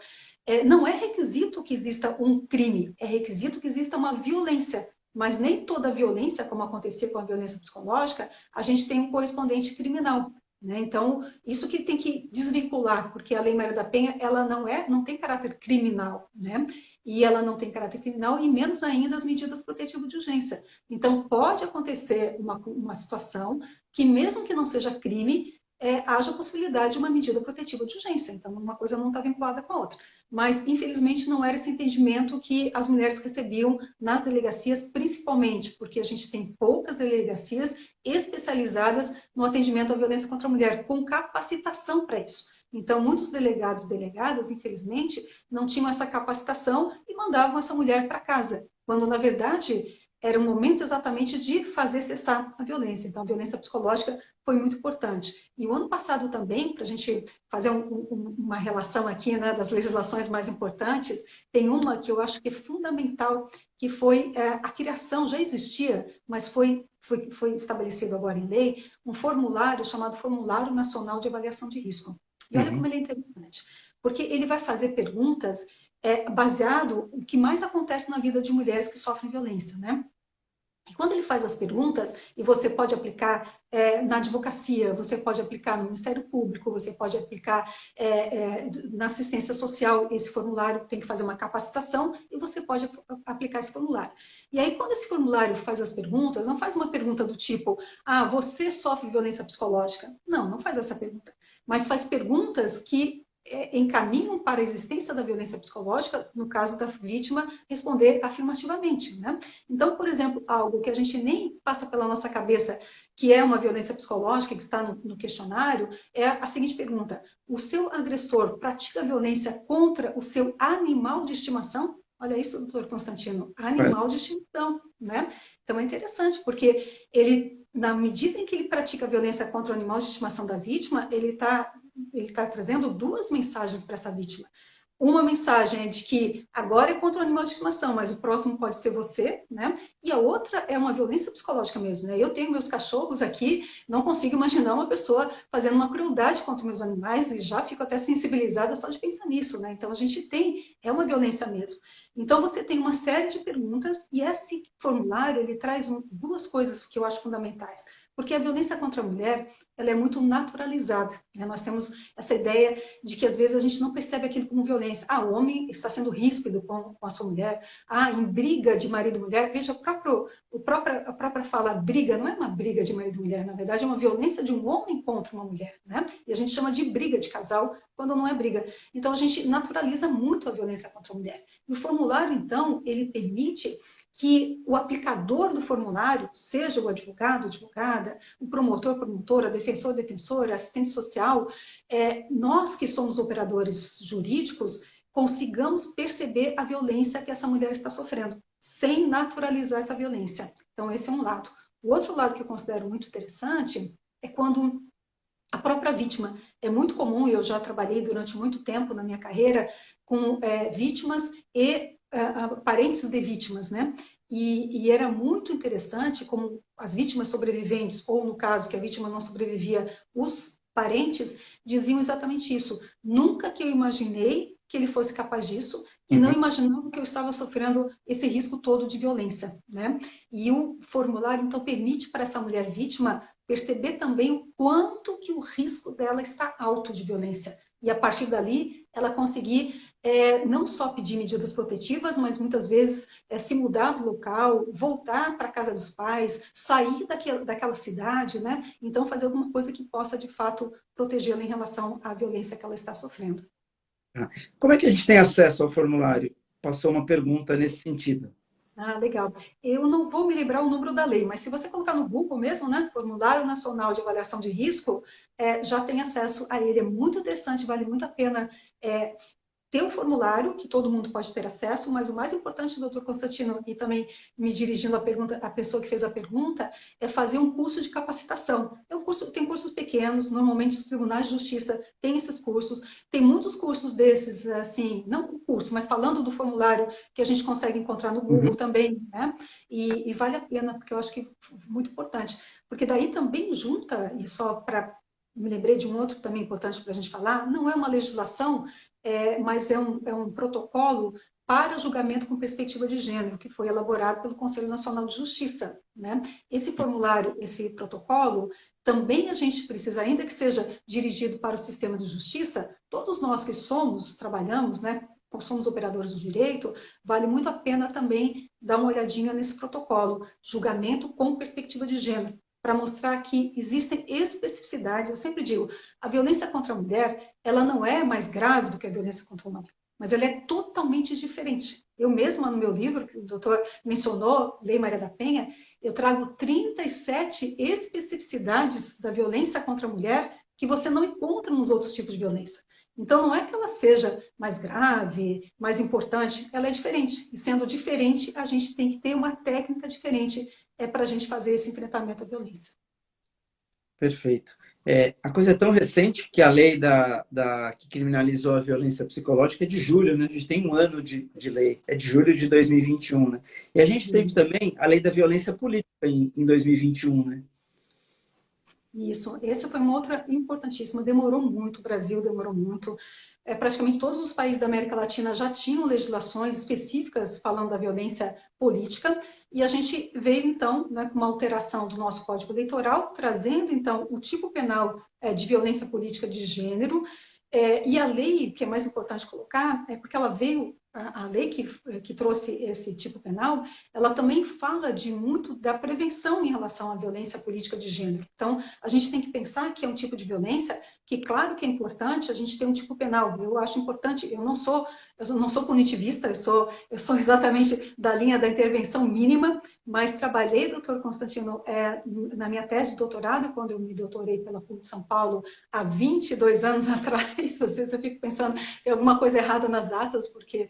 Speaker 2: não é requisito que exista um crime, é requisito que exista uma violência. Mas nem toda violência, como acontecia com a violência psicológica, a gente tem um correspondente criminal. Né? Então, isso que tem que desvincular, porque a Lei Maria da Penha ela não tem caráter criminal, né? E ela não tem caráter criminal e menos ainda as medidas protetivas de urgência. Então, pode acontecer uma situação que, mesmo que não seja crime, haja a possibilidade de uma medida protetiva de urgência. Então, uma coisa não está vinculada com a outra. Mas, infelizmente, não era esse entendimento que as mulheres recebiam nas delegacias, principalmente porque a gente tem poucas delegacias especializadas no atendimento à violência contra a mulher, com capacitação para isso. Então, muitos delegados e delegadas, infelizmente, não tinham essa capacitação e mandavam essa mulher para casa, quando, na verdade, era o momento exatamente de fazer cessar a violência. Então, a violência psicológica foi muito importante. E o ano passado também, para a gente fazer uma relação aqui, né, das legislações mais importantes, tem uma que eu acho que é fundamental, que foi a criação, já existia, mas foi estabelecido agora em lei, um formulário chamado Formulário Nacional de Avaliação de Risco. E olha como ele é interessante, porque ele vai fazer perguntas baseado no que mais acontece na vida de mulheres que sofrem violência, né? E quando ele faz as perguntas, e você pode aplicar na advocacia, você pode aplicar no Ministério Público, você pode aplicar na assistência social, esse formulário tem que fazer uma capacitação, e você pode aplicar esse formulário. E aí, quando esse formulário faz as perguntas, não faz uma pergunta do tipo, você sofre violência psicológica? Não, não faz essa pergunta. Mas faz perguntas que encaminham para a existência da violência psicológica, no caso da vítima, responder afirmativamente, né? Então, por exemplo, algo que a gente nem passa pela nossa cabeça, que é uma violência psicológica, que está no questionário, é a seguinte pergunta: o seu agressor pratica violência contra o seu animal de estimação? Olha isso, doutor Constantino, animal de estimação, né? Então é interessante, porque ele, na medida em que ele pratica violência contra o animal de estimação da vítima, ele está trazendo duas mensagens para essa vítima. Uma mensagem é de que agora é contra o animal de estimação, mas o próximo pode ser você, né? E a outra é uma violência psicológica mesmo, né? Eu tenho meus cachorros aqui, não consigo imaginar uma pessoa fazendo uma crueldade contra meus animais e já fico até sensibilizada só de pensar nisso, né? Então a gente é uma violência mesmo. Então você tem uma série de perguntas e esse formulário ele traz duas coisas que eu acho fundamentais. Porque a violência contra a mulher, ela é muito naturalizada, né? Nós temos essa ideia de que às vezes a gente não percebe aquilo como violência. O homem está sendo ríspido com a sua mulher. Em briga de marido e mulher. Veja, a própria fala briga não é uma briga de marido e mulher, na verdade é uma violência de um homem contra uma mulher, né? E a gente chama de briga de casal quando não é briga. Então a gente naturaliza muito a violência contra a mulher. E o formulário, então, ele permite que o aplicador do formulário, seja o advogado, advogada, o promotor, promotora, defensor, defensora, assistente social, nós que somos operadores jurídicos, consigamos perceber a violência que essa mulher está sofrendo, sem naturalizar essa violência. Então, esse é um lado. O outro lado que eu considero muito interessante é quando a própria vítima. É muito comum, e eu já trabalhei durante muito tempo na minha carreira com vítimas e parentes de vítimas, né? E era muito interessante como as vítimas sobreviventes, ou no caso que a vítima não sobrevivia, os parentes diziam exatamente isso. Nunca que eu imaginei que ele fosse capaz disso e não imaginava que eu estava sofrendo esse risco todo de violência, né? E o formulário, então, permite para essa mulher vítima perceber também o quanto que o risco dela está alto de violência. E, a partir dali, ela conseguir não só pedir medidas protetivas, mas muitas vezes se mudar do local, voltar para a casa dos pais, sair daquela cidade, né? Então, fazer alguma coisa que possa, de fato, protegê-la em relação à violência que ela está sofrendo.
Speaker 1: Como é que a gente tem acesso ao formulário? Passou uma pergunta nesse sentido.
Speaker 2: Legal. Eu não vou me lembrar o número da lei, mas se você colocar no Google mesmo, né, Formulário Nacional de Avaliação de Risco, já tem acesso a ele. É muito interessante, vale muito a pena ter um formulário que todo mundo pode ter acesso, mas o mais importante, doutor Constantino, e também me dirigindo à pessoa que fez a pergunta, é fazer um curso de capacitação. Tem cursos pequenos, normalmente os tribunais de justiça têm esses cursos, tem muitos cursos desses, assim, não curso, mas falando do formulário que a gente consegue encontrar no Google também, né? E vale a pena, porque eu acho que é muito importante. Porque daí também junta, e só para me lembrei de um outro também importante para a gente falar, não é uma legislação, mas é um protocolo para julgamento com perspectiva de gênero, que foi elaborado pelo Conselho Nacional de Justiça, né? Esse formulário, esse protocolo, também a gente precisa, ainda que seja dirigido para o sistema de justiça, todos nós que trabalhamos, né, somos operadores do direito, vale muito a pena também dar uma olhadinha nesse protocolo, julgamento com perspectiva de gênero, para mostrar que existem especificidades. Eu sempre digo, a violência contra a mulher, ela não é mais grave do que a violência contra o homem, mas ela é totalmente diferente. Eu mesma, no meu livro, que o doutor mencionou, Lei Maria da Penha, eu trago 37 especificidades da violência contra a mulher que você não encontra nos outros tipos de violência. Então, não é que ela seja mais grave, mais importante, ela é diferente. E sendo diferente, a gente tem que ter uma técnica diferente para a gente fazer esse enfrentamento à violência.
Speaker 1: Perfeito. A coisa é tão recente que a lei que criminalizou a violência psicológica é de julho, né? A gente tem um ano de lei, é de julho de 2021, né? E a gente teve também a lei da violência política em 2021, né?
Speaker 2: Isso, essa foi uma outra importantíssima, demorou muito, o Brasil demorou muito. Praticamente todos os países da América Latina já tinham legislações específicas falando da violência política, e a gente veio, então, né, com uma alteração do nosso Código Eleitoral, trazendo, então, o tipo penal de violência política de gênero, e a lei, que é mais importante colocar, é porque ela veio, a lei que trouxe esse tipo penal, ela também fala de muito da prevenção em relação à violência política de gênero. Então, a gente tem que pensar que é um tipo de violência que, claro que é importante a gente ter um tipo penal. Eu acho importante, eu não sou punitivista, eu sou exatamente da linha da intervenção mínima, mas trabalhei, doutor Constantino, na minha tese de doutorado, quando eu me doutorei pela PUC de São Paulo, há 22 anos atrás. Às vezes eu fico pensando, tem alguma coisa errada nas datas, porque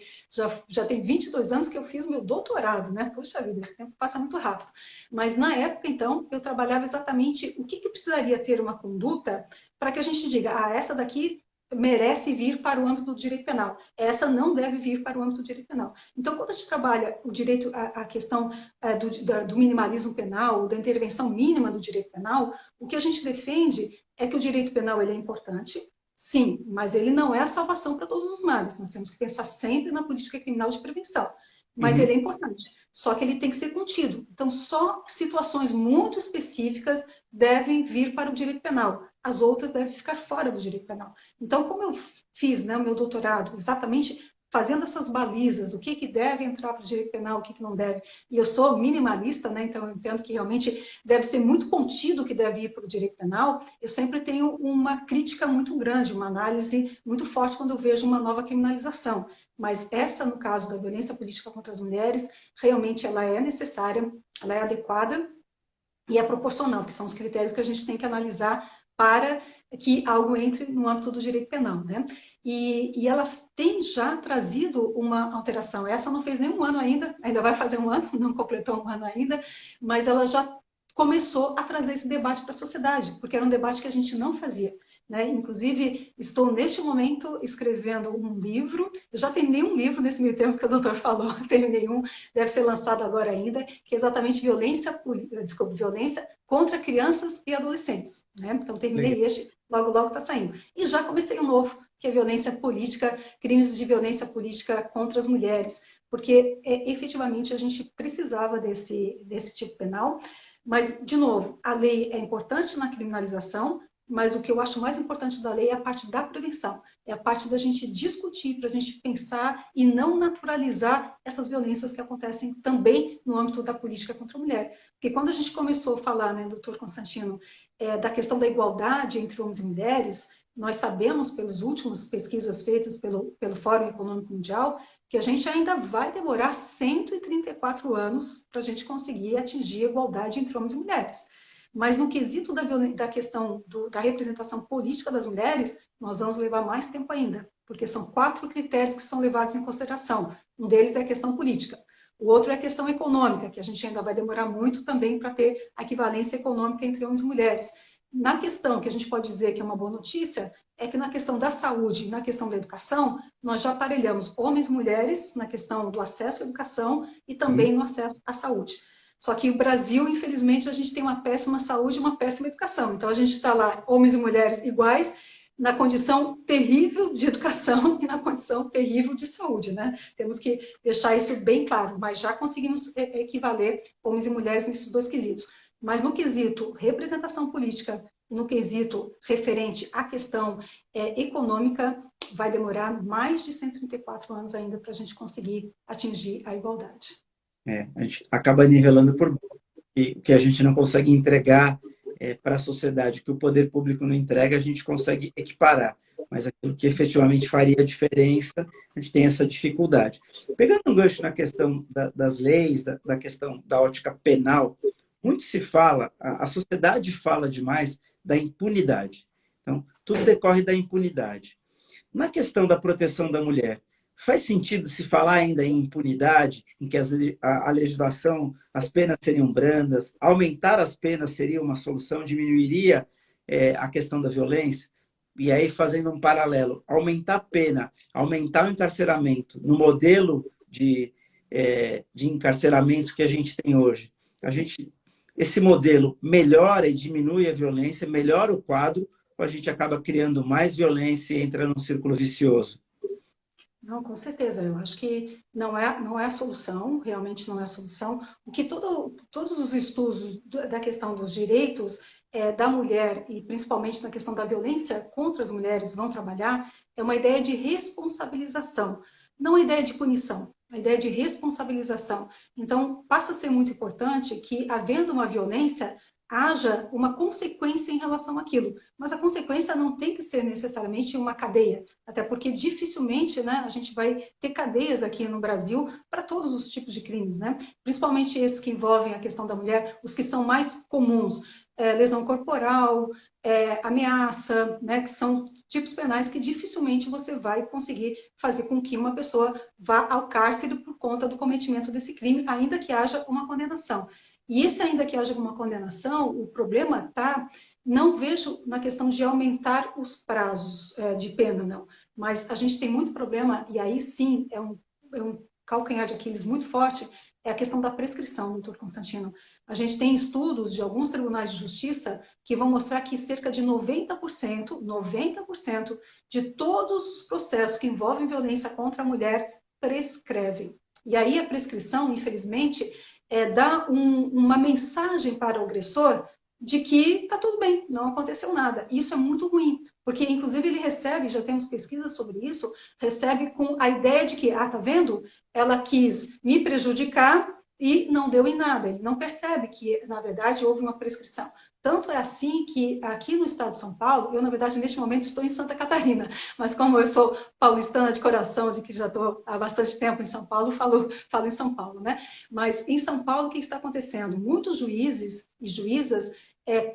Speaker 2: já tem 22 anos que eu fiz o meu doutorado, né? Puxa vida, esse tempo passa muito rápido. Mas na época, então, eu trabalhava exatamente o que precisaria ter uma conduta para que a gente diga, essa daqui merece vir para o âmbito do direito penal. Essa não deve vir para o âmbito do direito penal. Então, quando a gente trabalha o direito, a questão do minimalismo penal, da intervenção mínima do direito penal, o que a gente defende é que o direito penal ele é importante, sim, mas ele não é a salvação para todos os males. Nós temos que pensar sempre na política criminal de prevenção. Mas ele é importante, só que ele tem que ser contido. Então, só situações muito específicas devem vir para o direito penal. As outras devem ficar fora do direito penal. Então, como eu fiz, né, o meu doutorado exatamente fazendo essas balizas, o que deve entrar para o direito penal, o que não deve, e eu sou minimalista, né, então eu entendo que realmente deve ser muito contido o que deve ir para o direito penal, eu sempre tenho uma crítica muito grande, uma análise muito forte quando eu vejo uma nova criminalização. Mas essa, no caso da violência política contra as mulheres, realmente ela é necessária, ela é adequada e é proporcional, que são os critérios que a gente tem que analisar para que algo entre no âmbito do direito penal, né? E ela tem já trazido uma alteração. Essa não fez nenhum ano ainda vai fazer um ano, não completou um ano ainda, mas ela já começou a trazer esse debate para a sociedade, porque era um debate que a gente não fazia. Né? Inclusive, estou neste momento escrevendo um livro. Eu já terminei um livro nesse meio tempo que o doutor falou, terminei um, deve ser lançado agora ainda, que é exatamente violência contra crianças e adolescentes. Né? Então, terminei este, logo está saindo. E já comecei um novo, que é violência política, crimes de violência política contra as mulheres, porque efetivamente a gente precisava desse tipo penal. Mas, de novo, a lei é importante na criminalização, mas o que eu acho mais importante da lei é a parte da prevenção, é a parte da gente discutir, para a gente pensar e não naturalizar essas violências que acontecem também no âmbito da política contra a mulher. Porque quando a gente começou a falar, né, doutor Constantino, da questão da igualdade entre homens e mulheres, nós sabemos, pelas últimas pesquisas feitas pelo Fórum Econômico Mundial, que a gente ainda vai demorar 134 anos para a gente conseguir atingir a igualdade entre homens e mulheres. Mas no quesito da questão da representação política das mulheres, nós vamos levar mais tempo ainda, porque são 4 critérios que são levados em consideração. Um deles é a questão política. O outro é a questão econômica, que a gente ainda vai demorar muito também para ter a equivalência econômica entre homens e mulheres. Na questão que a gente pode dizer que é uma boa notícia, é que na questão da saúde e na questão da educação, nós já aparelhamos homens e mulheres na questão do acesso à educação e também no acesso à saúde. Só que o Brasil, infelizmente, a gente tem uma péssima saúde e uma péssima educação. Então, a gente está lá, homens e mulheres iguais, na condição terrível de educação e na condição terrível de saúde, né? Temos que deixar isso bem claro, mas já conseguimos equivaler homens e mulheres nesses 2 quesitos. Mas no quesito representação política, no quesito referente à questão econômica, vai demorar mais de 134 anos ainda para a gente conseguir atingir a igualdade.
Speaker 1: A gente acaba nivelando por que a gente não consegue entregar para a sociedade, que o poder público não entrega, a gente consegue equiparar. Mas aquilo que efetivamente faria a diferença, a gente tem essa dificuldade. Pegando um gancho na questão das leis, da questão da ótica penal, muito se fala, a sociedade fala demais da impunidade. Então, tudo decorre da impunidade. Na questão da proteção da mulher, faz sentido se falar ainda em impunidade, em que a legislação, as penas seriam brandas, aumentar as penas seria uma solução, diminuiria a questão da violência? E aí, fazendo um paralelo, aumentar a pena, aumentar o encarceramento no modelo de encarceramento que a gente tem hoje, esse modelo melhora e diminui a violência, melhora o quadro, ou a gente acaba criando mais violência e entra num círculo vicioso?
Speaker 2: Não, com certeza. Eu acho que não é a solução, realmente não é a solução. O que todos os estudos da questão dos direitos da mulher, e principalmente na questão da violência contra as mulheres, vão trabalhar, é uma ideia de responsabilização, não a ideia de punição, a ideia de responsabilização. Então, passa a ser muito importante que, havendo uma violência, haja uma consequência em relação àquilo. Mas a consequência não tem que ser necessariamente uma cadeia, até porque dificilmente, né, a gente vai ter cadeias aqui no Brasil para todos os tipos de crimes, né? Principalmente esses que envolvem a questão da mulher, os que são mais comuns, lesão corporal, ameaça, né, que são tipos penais que dificilmente você vai conseguir fazer com que uma pessoa vá ao cárcere por conta do cometimento desse crime, ainda que haja uma condenação. E esse, ainda que haja uma condenação, o problema está, não vejo na questão de aumentar os prazos de pena, não. Mas a gente tem muito problema, e aí sim é um calcanhar de Aquiles muito forte, é a questão da prescrição, doutor Constantino. A gente tem estudos de alguns tribunais de justiça que vão mostrar que cerca de 90% de todos os processos que envolvem violência contra a mulher prescrevem. E aí a prescrição, infelizmente, dá uma mensagem para o agressor de que está tudo bem, não aconteceu nada. E isso é muito ruim, porque inclusive ele recebe, já temos pesquisas sobre isso, recebe com a ideia de que, tá vendo? Ela quis me prejudicar e não deu em nada. Ele não percebe que, na verdade, houve uma prescrição. Tanto é assim que aqui no estado de São Paulo, eu, na verdade, neste momento estou em Santa Catarina, mas como eu sou paulistana de coração, de que já estou há bastante tempo em São Paulo, falo em São Paulo, né? Mas em São Paulo, o que está acontecendo? Muitos juízes e juízas,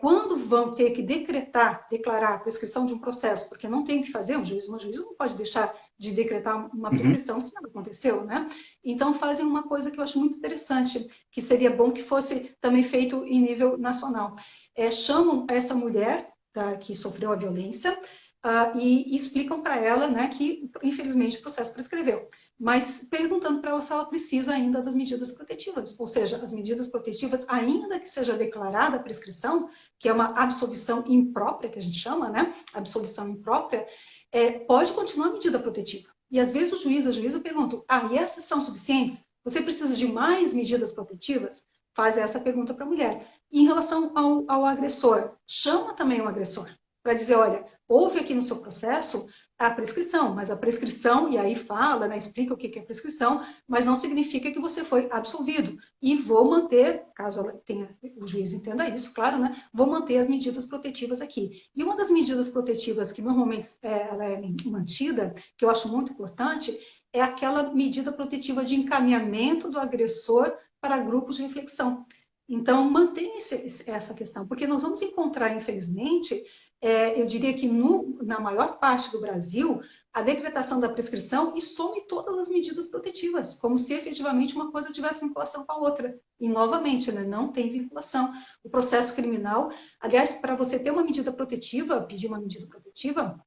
Speaker 2: quando vão ter que declarar a prescrição de um processo, porque não tem o que fazer, uma juíza não pode deixar de decretar uma prescrição se nada aconteceu, né? Então fazem uma coisa que eu acho muito interessante, que seria bom que fosse também feito em nível nacional. Chamam essa mulher que sofreu a violência e explicam para ela, né, que infelizmente o processo prescreveu, mas perguntando para ela se ela precisa ainda das medidas protetivas, ou seja, as medidas protetivas, ainda que seja declarada a prescrição, que é uma absolvição imprópria, que a gente chama, né, absolvição imprópria, pode continuar a medida protetiva. E às vezes a juíza pergunta, e essas são suficientes? Você precisa de mais medidas protetivas? Faz essa pergunta para a mulher. E em relação ao agressor, chama também o agressor para dizer, olha, houve aqui no seu processo a prescrição, mas a prescrição, e aí fala, né, explica o que é prescrição, mas não significa que você foi absolvido. E vou manter, caso o juiz entenda isso, claro, né, vou manter as medidas protetivas aqui. E uma das medidas protetivas que normalmente ela é mantida, que eu acho muito importante, é aquela medida protetiva de encaminhamento do agressor para grupos de reflexão. Então, mantenha essa questão, porque nós vamos encontrar, infelizmente, eu diria que na maior parte do Brasil, a decretação da prescrição e some todas as medidas protetivas, como se efetivamente uma coisa tivesse vinculação com a outra. E, novamente, né, não tem vinculação. O processo criminal, aliás, para você ter uma medida protetiva, pedir uma medida protetiva,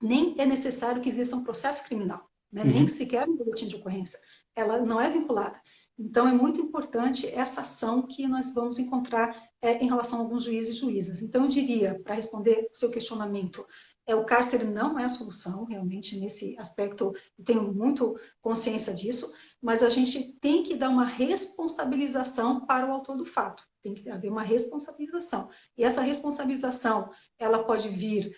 Speaker 2: nem é necessário que exista um processo criminal, né? Nem sequer um boletim de ocorrência. Ela não é vinculada. Então, é muito importante essa ação que nós vamos encontrar em relação a alguns juízes e juízas. Então, eu diria, para responder o seu questionamento, o cárcere não é a solução, realmente, nesse aspecto, eu tenho muito consciência disso, mas a gente tem que dar uma responsabilização para o autor do fato. Tem que haver uma responsabilização. E essa responsabilização, ela pode vir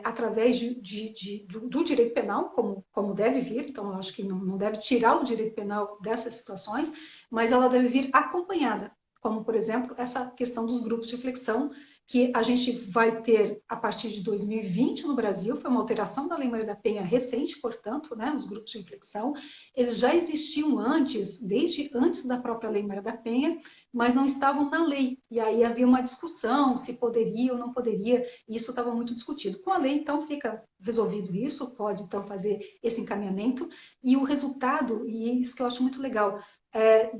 Speaker 2: através do direito penal, como deve vir, então eu acho que não deve tirar o direito penal dessas situações, mas ela deve vir acompanhada, como, por exemplo, essa questão dos grupos de reflexão, que a gente vai ter a partir de 2020 no Brasil, foi uma alteração da Lei Maria da Penha recente, portanto, né, os grupos de reflexão, eles já existiam antes, desde antes da própria Lei Maria da Penha, mas não estavam na lei, e aí havia uma discussão se poderia ou não poderia, e isso estava muito discutido. Com a lei, então, fica resolvido isso, pode, então, fazer esse encaminhamento, e o resultado, e isso que eu acho muito legal,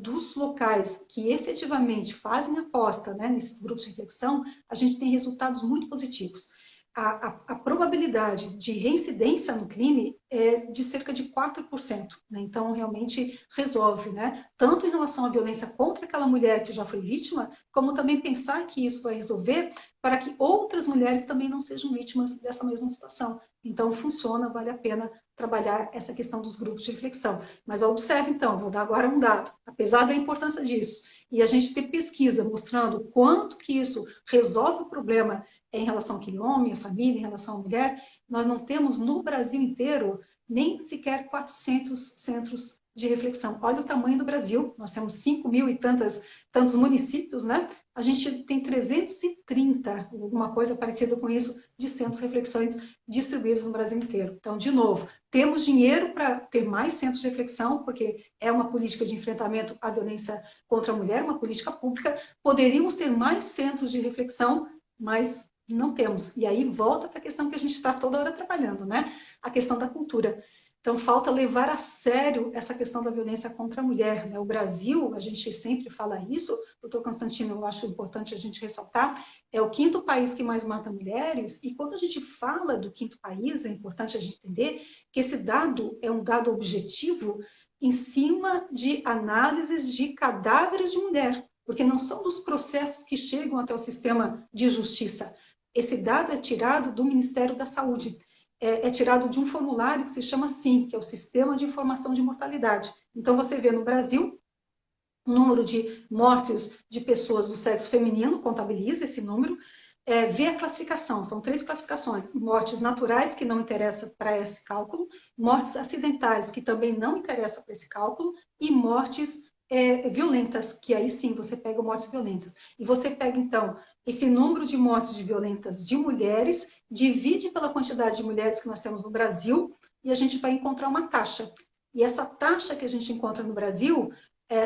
Speaker 2: dos locais que efetivamente fazem aposta, né, nesses grupos de reflexão, a gente tem resultados muito positivos. A probabilidade de reincidência no crime é de cerca de 4%. Né? Então, realmente resolve, né? Tanto em relação à violência contra aquela mulher que já foi vítima, como também pensar que isso vai resolver para que outras mulheres também não sejam vítimas dessa mesma situação. Então, funciona, vale a pena trabalhar essa questão dos grupos de reflexão. Mas observe, então, vou dar agora um dado. Apesar da importância disso, e a gente ter pesquisa mostrando quanto que isso resolve o problema em relação àquele homem, à família, em relação à mulher, nós não temos no Brasil inteiro nem sequer 400 centros de reflexão. Olha o tamanho do Brasil, nós temos 5 mil e tantos municípios, né? A gente tem 330, alguma coisa parecida com isso, de centros de reflexões distribuídos no Brasil inteiro. Então, de novo, temos dinheiro para ter mais centros de reflexão, porque é uma política de enfrentamento à violência contra a mulher, uma política pública. Poderíamos ter mais centros de reflexão, mas não temos. E aí volta para a questão que a gente está toda hora trabalhando, né? A questão da cultura. Então, falta levar a sério essa questão da violência contra a mulher. Né? O Brasil, a gente sempre fala isso, doutor Constantino, eu acho importante a gente ressaltar, é o 5º país que mais mata mulheres, e quando a gente fala do 5º país, é importante a gente entender que esse dado é um dado objetivo em cima de análises de cadáveres de mulher, porque não são dos processos que chegam até o sistema de justiça. Esse dado é tirado do Ministério da Saúde. É tirado de um formulário que se chama SIM, que é o Sistema de Informação de Mortalidade. Então, você vê no Brasil o número de mortes de pessoas do sexo feminino, contabiliza esse número, vê a classificação, são 3 classificações: mortes naturais, que não interessa para esse cálculo, mortes acidentais, que também não interessa para esse cálculo, e mortes violentas, que aí sim você pega mortes violentas. E você pega, então, esse número de mortes violentas de mulheres, divide pela quantidade de mulheres que nós temos no Brasil, e a gente vai encontrar uma taxa. E essa taxa que a gente encontra no Brasil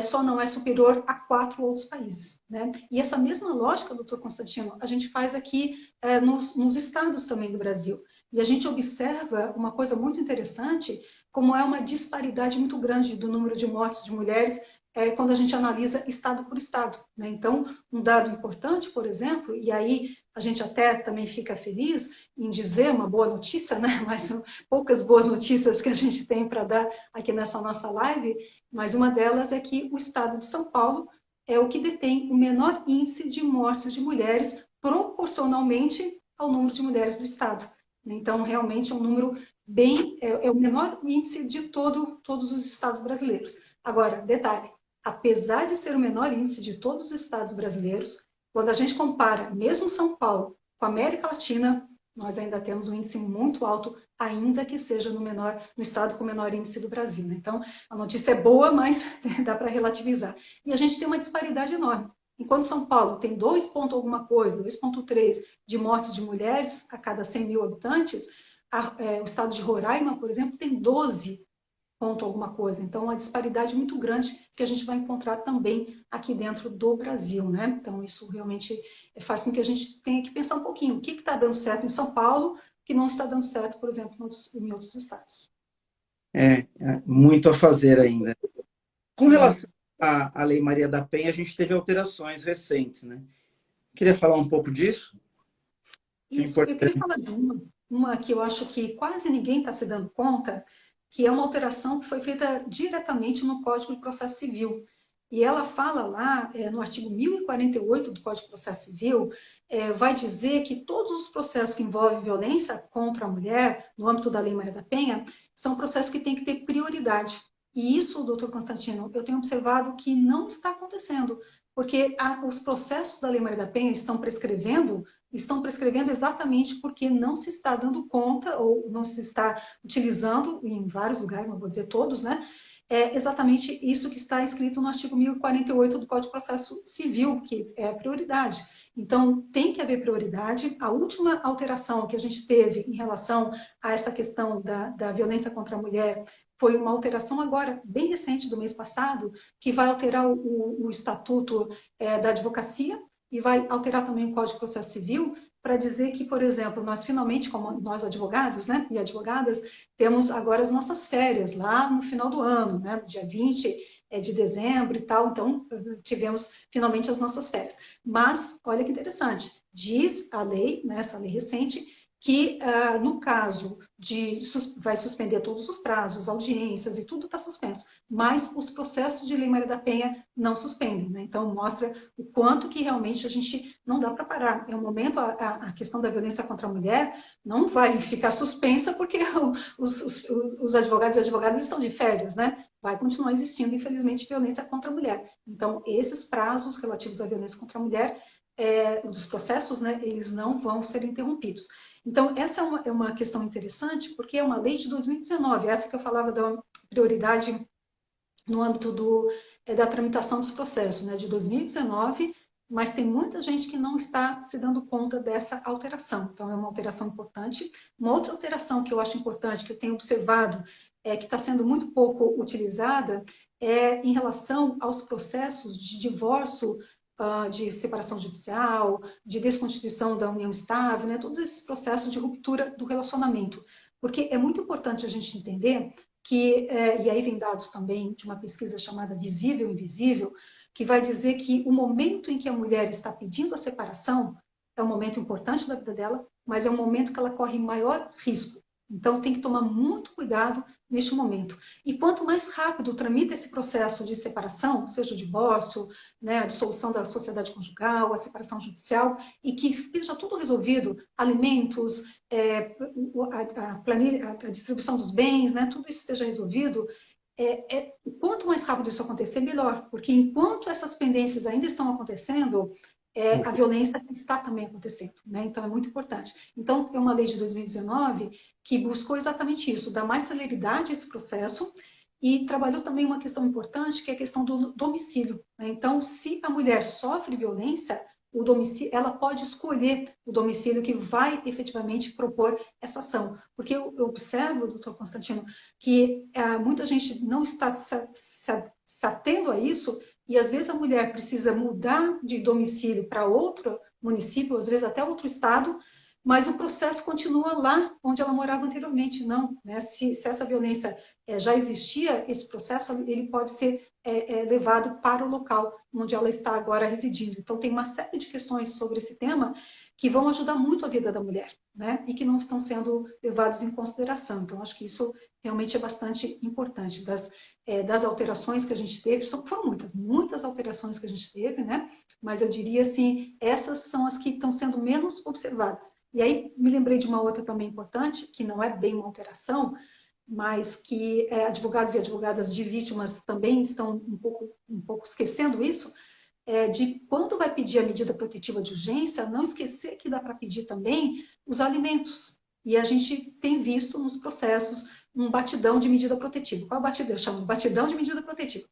Speaker 2: só não é superior a 4 outros países. Né? E essa mesma lógica, doutor Constantino, a gente faz aqui nos estados também do Brasil. E a gente observa uma coisa muito interessante, como é uma disparidade muito grande do número de mortes de mulheres quando a gente analisa estado por estado. Né? Então, um dado importante, por exemplo, e aí a gente até também fica feliz em dizer uma boa notícia, né? Mas são poucas boas notícias que a gente tem para dar aqui nessa nossa live, mas uma delas é que o estado de São Paulo é o que detém o menor índice de mortes de mulheres proporcionalmente ao número de mulheres do estado. Então, realmente é um número bem... é o menor índice de todos os estados brasileiros. Agora, detalhe, apesar de ser o menor índice de todos os estados brasileiros, quando a gente compara mesmo São Paulo com a América Latina, nós ainda temos um índice muito alto, ainda que seja no estado com o menor índice do Brasil. Né? Então, a notícia é boa, mas dá para relativizar. E a gente tem uma disparidade enorme. Enquanto São Paulo tem 2 ponto alguma coisa, 2,3 de mortes de mulheres a cada 100 mil habitantes, o estado de Roraima, por exemplo, tem 12 ponto alguma coisa. Então, uma disparidade muito grande que a gente vai encontrar também aqui dentro do Brasil, né? Então, isso realmente faz com que a gente tenha que pensar um pouquinho. O que está dando certo em São Paulo que não está dando certo, por exemplo, em outros estados?
Speaker 1: Muito a fazer ainda. Com
Speaker 2: Sim.
Speaker 1: relação à Lei Maria da Penha, a gente teve alterações recentes, né? Queria falar um pouco disso?
Speaker 2: Isso, eu queria falar de uma que eu acho que quase ninguém está se dando conta, que é uma alteração que foi feita diretamente no Código de Processo Civil. E ela fala lá, no artigo 1048 do Código de Processo Civil, vai dizer que todos os processos que envolvem violência contra a mulher, no âmbito da Lei Maria da Penha, são processos que têm que ter prioridade. E isso, doutor Constantino, eu tenho observado que não está acontecendo, porque os processos da Lei Maria da Penha estão prescrevendo exatamente porque não se está dando conta ou não se está utilizando, em vários lugares, não vou dizer todos, né, é exatamente isso que está escrito no artigo 1048 do Código de Processo Civil, que é a prioridade. Então, tem que haver prioridade. A última alteração que a gente teve em relação a essa questão da violência contra a mulher foi uma alteração agora, bem recente, do mês passado, que vai alterar o Estatuto da Advocacia e vai alterar também o Código de Processo Civil, para dizer que, por exemplo, nós finalmente, como nós advogados, né, e advogadas, temos agora as nossas férias lá no final do ano, né, no dia 20 de dezembro e tal, então tivemos finalmente as nossas férias. Mas, olha que interessante, diz a lei, né, essa lei recente, que no caso vai suspender todos os prazos, audiências e tudo está suspenso, mas os processos de Lei Maria da Penha não suspendem, né? Então mostra o quanto que realmente a gente não dá para parar. É um momento, a questão da violência contra a mulher não vai ficar suspensa porque os advogados e advogadas estão de férias, né? Vai continuar existindo, infelizmente, violência contra a mulher. Então, esses prazos relativos à violência contra a mulher, dos processos, né, eles não vão ser interrompidos. Então, essa é uma questão interessante, porque é uma lei de 2019, essa que eu falava da prioridade no âmbito da tramitação dos processos, né, de 2019, mas tem muita gente que não está se dando conta dessa alteração. Então, é uma alteração importante. Uma outra alteração que eu acho importante, que eu tenho observado, que está sendo muito pouco utilizada, é em relação aos processos de divórcio, de separação judicial, de desconstituição da união estável, né? Todos esses processos de ruptura do relacionamento. Porque é muito importante a gente entender que, e aí vem dados também de uma pesquisa chamada Visível e Invisível, que vai dizer que o momento em que a mulher está pedindo a separação é um momento importante da vida dela, mas é um momento que ela corre maior risco. Então, tem que tomar muito cuidado neste momento. E quanto mais rápido tramita esse processo de separação, seja o divórcio, né, a dissolução da sociedade conjugal, a separação judicial, e que esteja tudo resolvido, alimentos, a distribuição dos bens, né, tudo isso esteja resolvido, quanto mais rápido isso acontecer, melhor. Porque enquanto essas pendências ainda estão acontecendo, a violência está também acontecendo, né? Então, é muito importante. Então, é uma lei de 2019 que buscou exatamente isso, dar mais celeridade a esse processo e trabalhou também uma questão importante, que é a questão do domicílio, né? Então, se a mulher sofre violência, o domicílio, ela pode escolher o domicílio que vai efetivamente propor essa ação. Porque eu observo, doutor Constantino, que muita gente não está se atendo a isso, e às vezes a mulher precisa mudar de domicílio para outro município, às vezes até outro estado, mas o processo continua lá onde ela morava anteriormente. Não, né? Se essa violência já existia, esse processo ele pode ser levado para o local onde ela está agora residindo. Então, tem uma série de questões sobre esse tema que vão ajudar muito a vida da mulher, né? E que não estão sendo levados em consideração. Então, acho que isso realmente é bastante importante. Das alterações que a gente teve, foram muitas alterações que a gente teve, né? Mas eu diria assim, essas são as que estão sendo menos observadas. E aí me lembrei de uma outra também importante, que não é bem uma alteração, mas que advogados e advogadas de vítimas também estão um pouco esquecendo isso, de quando vai pedir a medida protetiva de urgência, não esquecer que dá para pedir também os alimentos. E a gente tem visto nos processos um batidão de medida protetiva. Qual é o batidão? Eu chamo de batidão de medida protetiva.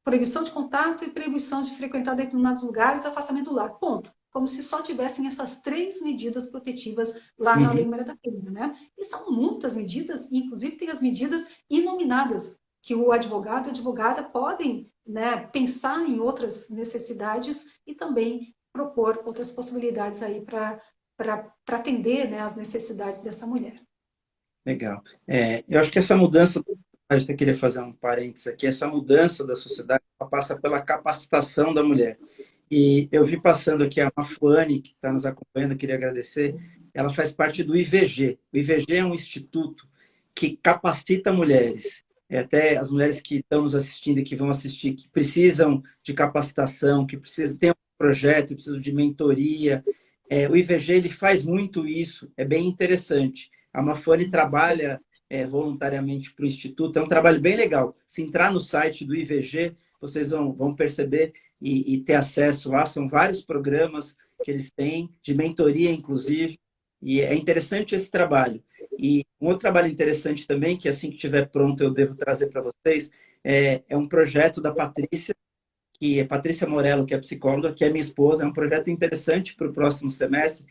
Speaker 2: Proibição de contato e proibição de frequentar determinados lugares, afastamento do lar. Ponto. Como se só tivessem essas 3 medidas protetivas lá na Lei Maria da Penha, né? E são muitas medidas, inclusive tem as medidas inominadas, que o advogado e a advogada podem, né, pensar em outras necessidades e também propor outras possibilidades aí para atender, né, as necessidades dessa mulher.
Speaker 1: Legal. Eu acho que essa mudança, a gente queria fazer um parênteses aqui, essa mudança da sociedade passa pela capacitação da mulher. E eu vi passando aqui a Mafuane, que está nos acompanhando, queria agradecer. Ela faz parte do IVG. O IVG é um instituto que capacita mulheres. Até as mulheres que estão nos assistindo e que vão assistir, que precisam de capacitação, que precisam ter um projeto, precisam de mentoria. O IVG ele faz muito isso, é bem interessante. A Mafuane trabalha voluntariamente para o Instituto, é um trabalho bem legal. Se entrar no site do IVG, vocês vão perceber e ter acesso lá. São vários programas que eles têm, de mentoria, inclusive, e é interessante esse trabalho. E um outro trabalho interessante também, que assim que estiver pronto eu devo trazer para vocês, é um projeto da Patrícia, que é Patrícia Morello, que é psicóloga, que é minha esposa. É um projeto interessante para o próximo semestre,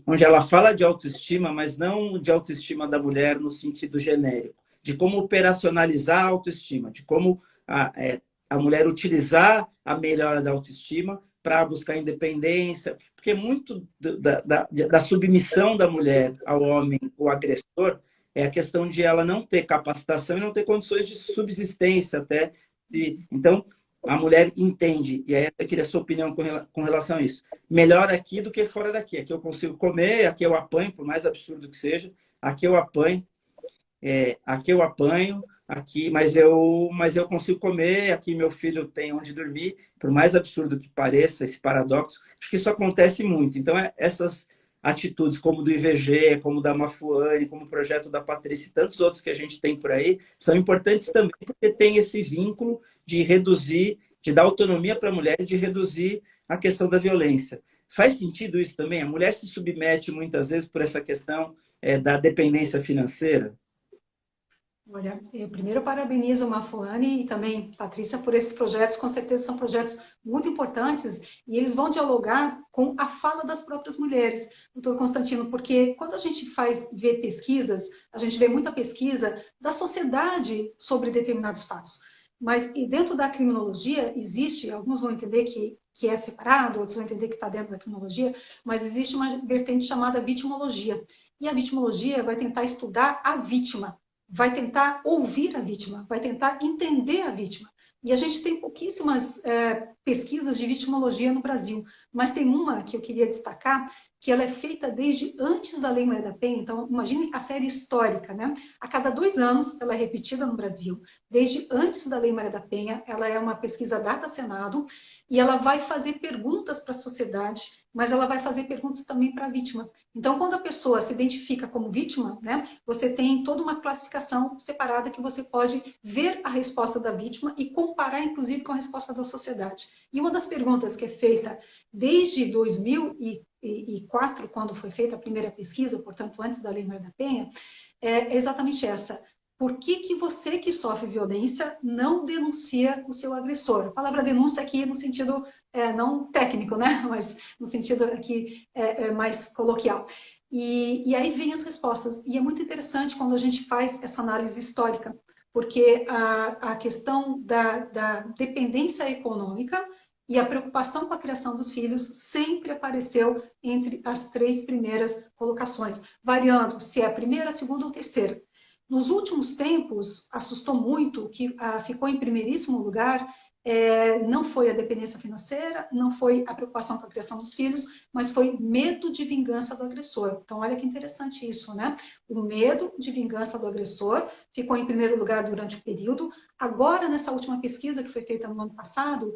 Speaker 1: onde ela fala de autoestima, mas não de autoestima da mulher no sentido genérico, de como operacionalizar a autoestima, de como a mulher utilizar a melhora da autoestima para buscar independência, porque muito da submissão da mulher ao homem, o agressor, é a questão de ela não ter capacitação e não ter condições de subsistência até. Então, a mulher entende, e aí eu queria a sua opinião com relação a isso. Melhor aqui do que fora daqui. Aqui eu consigo comer, aqui eu apanho, por mais absurdo que seja, aqui eu apanho, aqui, mas eu consigo comer, aqui meu filho tem onde dormir, por mais absurdo que pareça, esse paradoxo, acho que isso acontece muito. Então, essas atitudes como do IVG, como da Mafuane, como o projeto da Patrícia e tantos outros que a gente tem por aí, são importantes também porque tem esse vínculo de reduzir, de dar autonomia para a mulher e de reduzir a questão da violência. Faz sentido isso também? A mulher se submete muitas vezes por essa questão da dependência financeira?
Speaker 2: Olha, eu primeiro parabenizo a Mafuane e também Patrícia por esses projetos, com certeza são projetos muito importantes e eles vão dialogar com a fala das próprias mulheres, doutor Constantino, porque quando a gente vê pesquisas, a gente vê muita pesquisa da sociedade sobre determinados fatos, mas e dentro da criminologia existe, alguns vão entender que é separado, outros vão entender que está dentro da criminologia, mas existe uma vertente chamada vitimologia, e a vitimologia vai tentar estudar a vítima, vai tentar ouvir a vítima, vai tentar entender a vítima. E a gente tem pouquíssimas pesquisas de vitimologia no Brasil, mas tem uma que eu queria destacar, que ela é feita desde antes da Lei Maria da Penha. Então, imagine a série histórica, né? A cada 2 anos, ela é repetida no Brasil. Desde antes da Lei Maria da Penha, ela é uma pesquisa data Senado, e ela vai fazer perguntas para a sociedade, mas ela vai fazer perguntas também para a vítima. Então, quando a pessoa se identifica como vítima, né, você tem toda uma classificação separada que você pode ver a resposta da vítima e comparar, inclusive, com a resposta da sociedade. E uma das perguntas que é feita desde 2004, quando foi feita a primeira pesquisa, portanto, antes da Lei Maria da Penha, é exatamente essa. Por que você que sofre violência não denuncia o seu agressor? A palavra denúncia aqui no sentido não técnico, né? Mas no sentido aqui mais coloquial. E aí vem as respostas. E é muito interessante quando a gente faz essa análise histórica, porque a questão da dependência econômica e a preocupação com a criação dos filhos sempre apareceu entre as 3 primeiras colocações, variando se é a primeira, a segunda ou terceira. Nos últimos tempos, assustou muito, que ficou em primeiríssimo lugar, não foi a dependência financeira, não foi a preocupação com a criação dos filhos, mas foi medo de vingança do agressor. Então, olha que interessante isso, né? O medo de vingança do agressor ficou em primeiro lugar durante o período. Agora, nessa última pesquisa que foi feita no ano passado,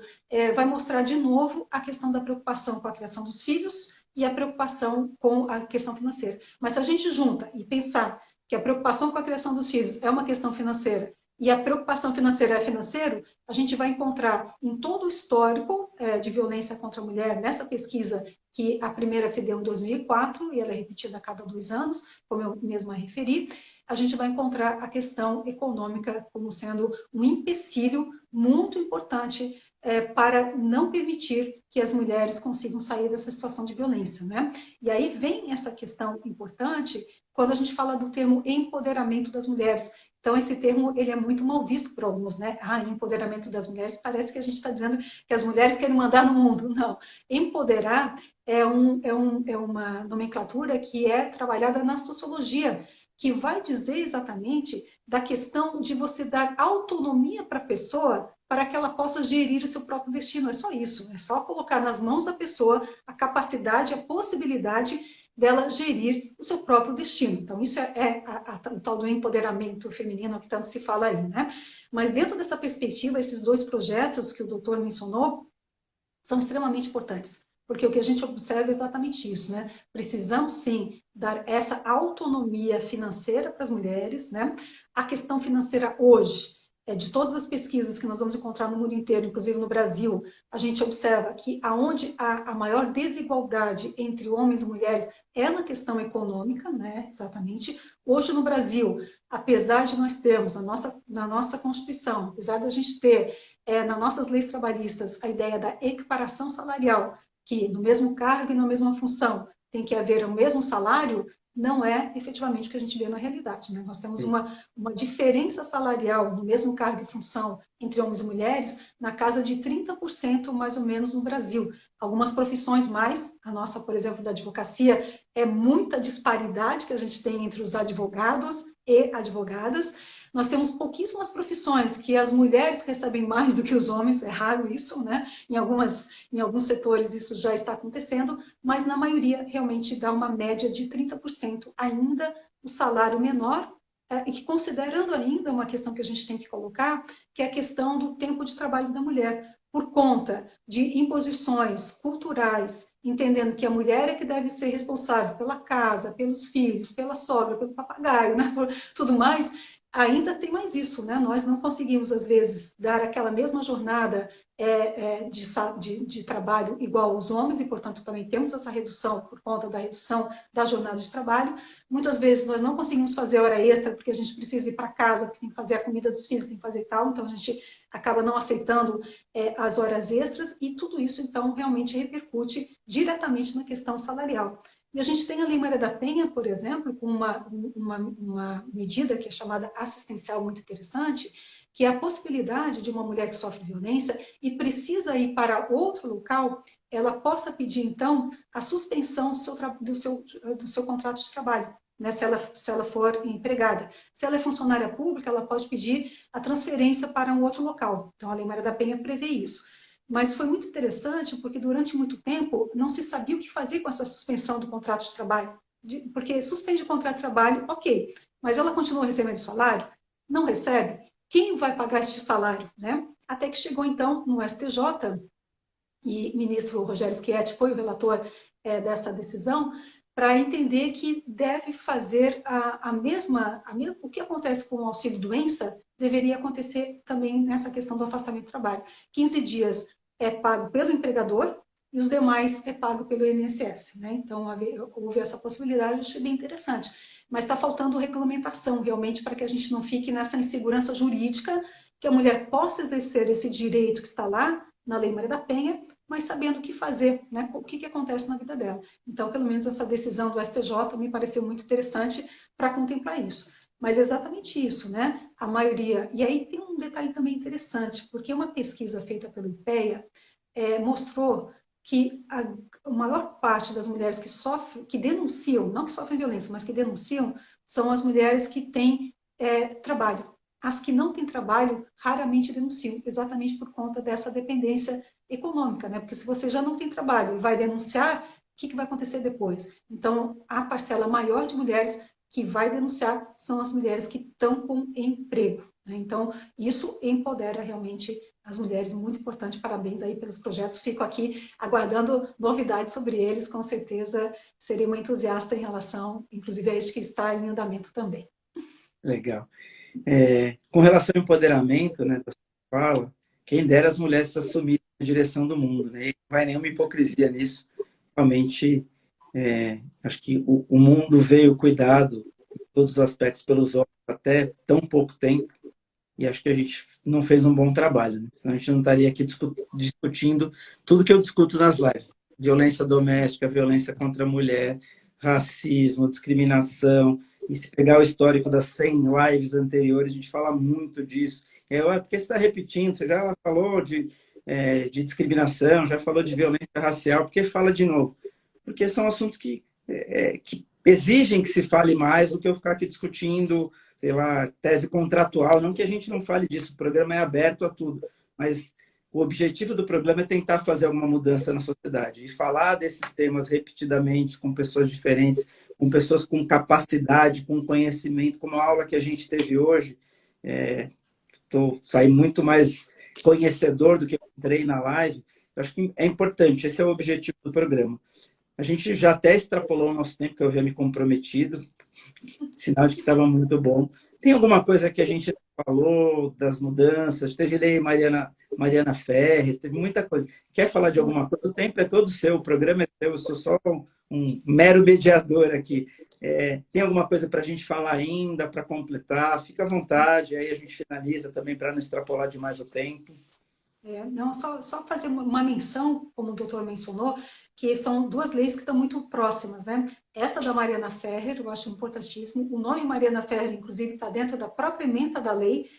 Speaker 2: vai mostrar de novo a questão da preocupação com a criação dos filhos e a preocupação com a questão financeira. Mas se a gente junta e pensar que a preocupação com a criação dos filhos é uma questão financeira e a preocupação financeira é financeiro, a gente vai encontrar em todo o histórico de violência contra a mulher, nessa pesquisa, que a primeira se deu em 2004 e ela é repetida a cada 2 anos, como eu mesma referi, a gente vai encontrar a questão econômica como sendo um empecilho muito importante para não permitir que as mulheres consigam sair dessa situação de violência, né? E aí vem essa questão importante quando a gente fala do termo empoderamento das mulheres. Então, esse termo ele é muito mal visto por alguns, né? Empoderamento das mulheres, parece que a gente está dizendo que as mulheres querem mandar no mundo. Não. Empoderar é uma nomenclatura que é trabalhada na sociologia, que vai dizer exatamente da questão de você dar autonomia para a pessoa para que ela possa gerir o seu próprio destino. É só isso. É só colocar nas mãos da pessoa a capacidade, a possibilidade dela gerir o seu próprio destino. Então, isso o tal do empoderamento feminino que tanto se fala aí, né? Mas dentro dessa perspectiva, esses 2 projetos que o doutor mencionou são extremamente importantes, porque o que a gente observa é exatamente isso, né? Precisamos, sim, dar essa autonomia financeira para as mulheres, né? A questão financeira hoje, de todas as pesquisas que nós vamos encontrar no mundo inteiro, inclusive no Brasil, a gente observa que aonde há a maior desigualdade entre homens e mulheres é na questão econômica, né? Exatamente. Hoje no Brasil, apesar de nós termos na nossa Constituição, apesar da gente ter nas nossas leis trabalhistas a ideia da equiparação salarial, que no mesmo cargo e na mesma função tem que haver o mesmo salário, não é efetivamente o que a gente vê na realidade, né? Nós temos uma diferença salarial no mesmo cargo e função entre homens e mulheres na casa de 30% mais ou menos no Brasil. Algumas profissões mais, a nossa, por exemplo, da advocacia, é muita disparidade que a gente tem entre os advogados e advogadas. Nós temos pouquíssimas profissões que as mulheres recebem mais do que os homens, é raro isso, né? Em alguns setores isso já está acontecendo, mas na maioria realmente dá uma média de 30% ainda o salário menor, e que considerando ainda uma questão que a gente tem que colocar, que é a questão do tempo de trabalho da mulher, por conta de imposições culturais, entendendo que a mulher é que deve ser responsável pela casa, pelos filhos, pela sogra, pelo papagaio, né? Por tudo mais. Ainda tem mais isso, né? Nós não conseguimos, às vezes, dar aquela mesma jornada de trabalho igual aos homens, e, portanto, também temos essa redução por conta da redução da jornada de trabalho. Muitas vezes nós não conseguimos fazer hora extra porque a gente precisa ir para casa, porque tem que fazer a comida dos filhos, tem que fazer tal, então a gente acaba não aceitando as horas extras, e tudo isso, então, realmente repercute diretamente na questão salarial. E a gente tem a Lei Maria da Penha, por exemplo, com uma medida que é chamada assistencial muito interessante, que é a possibilidade de uma mulher que sofre violência e precisa ir para outro local, ela possa pedir, então, a suspensão do seu contrato de trabalho, né, se ela for empregada. Se ela é funcionária pública, ela pode pedir a transferência para um outro local. Então, a Lei Maria da Penha prevê isso. Mas foi muito interessante porque durante muito tempo não se sabia o que fazer com essa suspensão do contrato de trabalho. Porque suspende o contrato de trabalho, ok, mas ela continua recebendo salário? Não recebe? Quem vai pagar este salário, né? Até que chegou então no STJ, e o ministro Rogério Schietti foi o relator dessa decisão, para entender que deve fazer o que acontece com o auxílio-doença deveria acontecer também nessa questão do afastamento do trabalho. 15 dias é pago pelo empregador e os demais é pago pelo INSS, né? Então, houve essa possibilidade, eu achei bem interessante. Mas está faltando regulamentação, realmente, para que a gente não fique nessa insegurança jurídica, que a mulher possa exercer esse direito que está lá na Lei Maria da Penha, mas sabendo o que fazer, né? O que acontece na vida dela. Então, pelo menos essa decisão do STJ me pareceu muito interessante para contemplar isso. Mas é exatamente isso, né? A maioria... E aí tem um detalhe também interessante, porque uma pesquisa feita pelo IPEA mostrou que a maior parte das mulheres que denunciam, não que sofrem violência, mas que denunciam, são as mulheres que têm trabalho. As que não têm trabalho raramente denunciam, exatamente por conta dessa dependência econômica, né? Porque se você já não tem trabalho e vai denunciar, o que vai acontecer depois? Então, a parcela maior de mulheres que vai denunciar são as mulheres que estão com emprego, né? Então, isso empodera realmente as mulheres, muito importante. Parabéns aí pelos projetos. Fico aqui aguardando novidades sobre eles, com certeza serei uma entusiasta em relação, inclusive, a este que está em andamento também.
Speaker 1: Legal. Com relação ao empoderamento, né, da sua fala, quem dera as mulheres se assumirem a direção do mundo, né? E não vai nenhuma hipocrisia nisso. Realmente, acho que o mundo veio cuidado em todos os aspectos pelos homens até tão pouco tempo, e acho que a gente não fez um bom trabalho, né? Senão a gente não estaria aqui discutindo tudo que eu discuto nas lives. Violência doméstica, violência contra a mulher, racismo, discriminação. E se pegar o histórico das 100 lives anteriores, a gente fala muito disso. Porque você está repetindo, você já falou de discriminação, já falou de violência racial, por que fala de novo? Porque são assuntos que exigem que se fale mais do que eu ficar aqui discutindo, sei lá, tese contratual. Não que a gente não fale disso, o programa é aberto a tudo, mas o objetivo do programa é tentar fazer alguma mudança na sociedade e falar desses temas repetidamente com pessoas diferentes, com pessoas com capacidade, com conhecimento, como a aula que a gente teve hoje. Saí muito mais conhecedor do que eu entrei na live. Eu acho que é importante, esse é o objetivo do programa. A gente já até extrapolou o nosso tempo, que eu havia me comprometido. Sinal de que estava muito bom. Tem alguma coisa que a gente falou das mudanças? Teve lei Mariana Ferrer, teve muita coisa. Quer falar de alguma coisa? O tempo é todo seu, o programa é seu, eu sou só um mero mediador aqui. Tem alguma coisa para a gente falar ainda, para completar? Fica à vontade, aí a gente finaliza também para não extrapolar demais o tempo.
Speaker 2: Não, só fazer uma menção, como o doutor mencionou, que são duas leis que estão muito próximas, né? Essa da Mariana Ferrer, eu acho importantíssimo. O nome Mariana Ferrer, inclusive, está dentro da própria ementa da lei,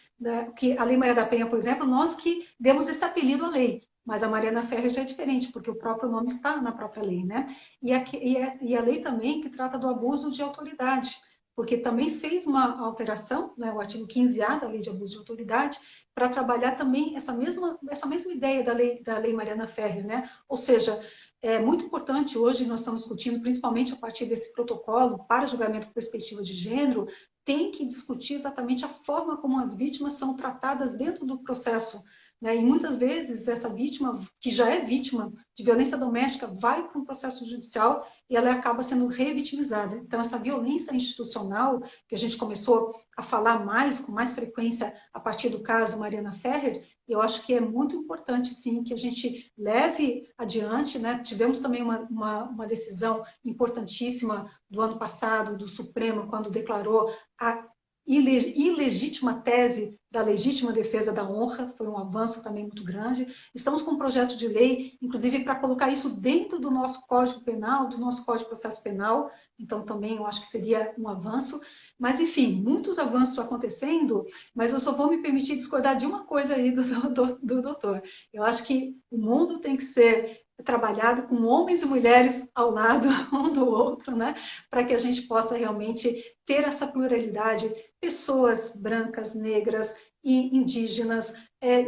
Speaker 2: que a Lei Maria da Penha, por exemplo, nós que demos esse apelido à lei, mas a Mariana Ferrer já é diferente, porque o próprio nome está na própria lei, né? E a lei também que trata do abuso de autoridade, porque também fez uma alteração, né, o artigo 15A da Lei de Abuso de Autoridade, para trabalhar também essa mesma ideia da lei Mariana Ferrer, né? Ou seja, é muito importante hoje, nós estamos discutindo, principalmente a partir desse protocolo para julgamento com perspectiva de gênero, tem que discutir exatamente a forma como as vítimas são tratadas dentro do processo, né? E muitas vezes essa vítima, que já é vítima de violência doméstica, vai para um processo judicial e ela acaba sendo revitimizada. Então, essa violência institucional, que a gente começou a falar mais, com mais frequência, a partir do caso Mariana Ferrer, eu acho que é muito importante, sim, que a gente leve adiante, né? Tivemos também uma decisão importantíssima do ano passado, do Supremo, quando declarou a ilegítima tese da legítima defesa da honra, foi um avanço também muito grande. Estamos com um projeto de lei, inclusive para colocar isso dentro do nosso Código Penal, do nosso Código de Processo Penal, então também eu acho que seria um avanço. Mas, enfim, muitos avanços acontecendo, mas eu só vou me permitir discordar de uma coisa aí do doutor. Eu acho que o mundo tem que ser trabalhado com homens e mulheres ao lado um do outro, né? Para que a gente possa realmente ter essa pluralidade, pessoas brancas, negras e indígenas,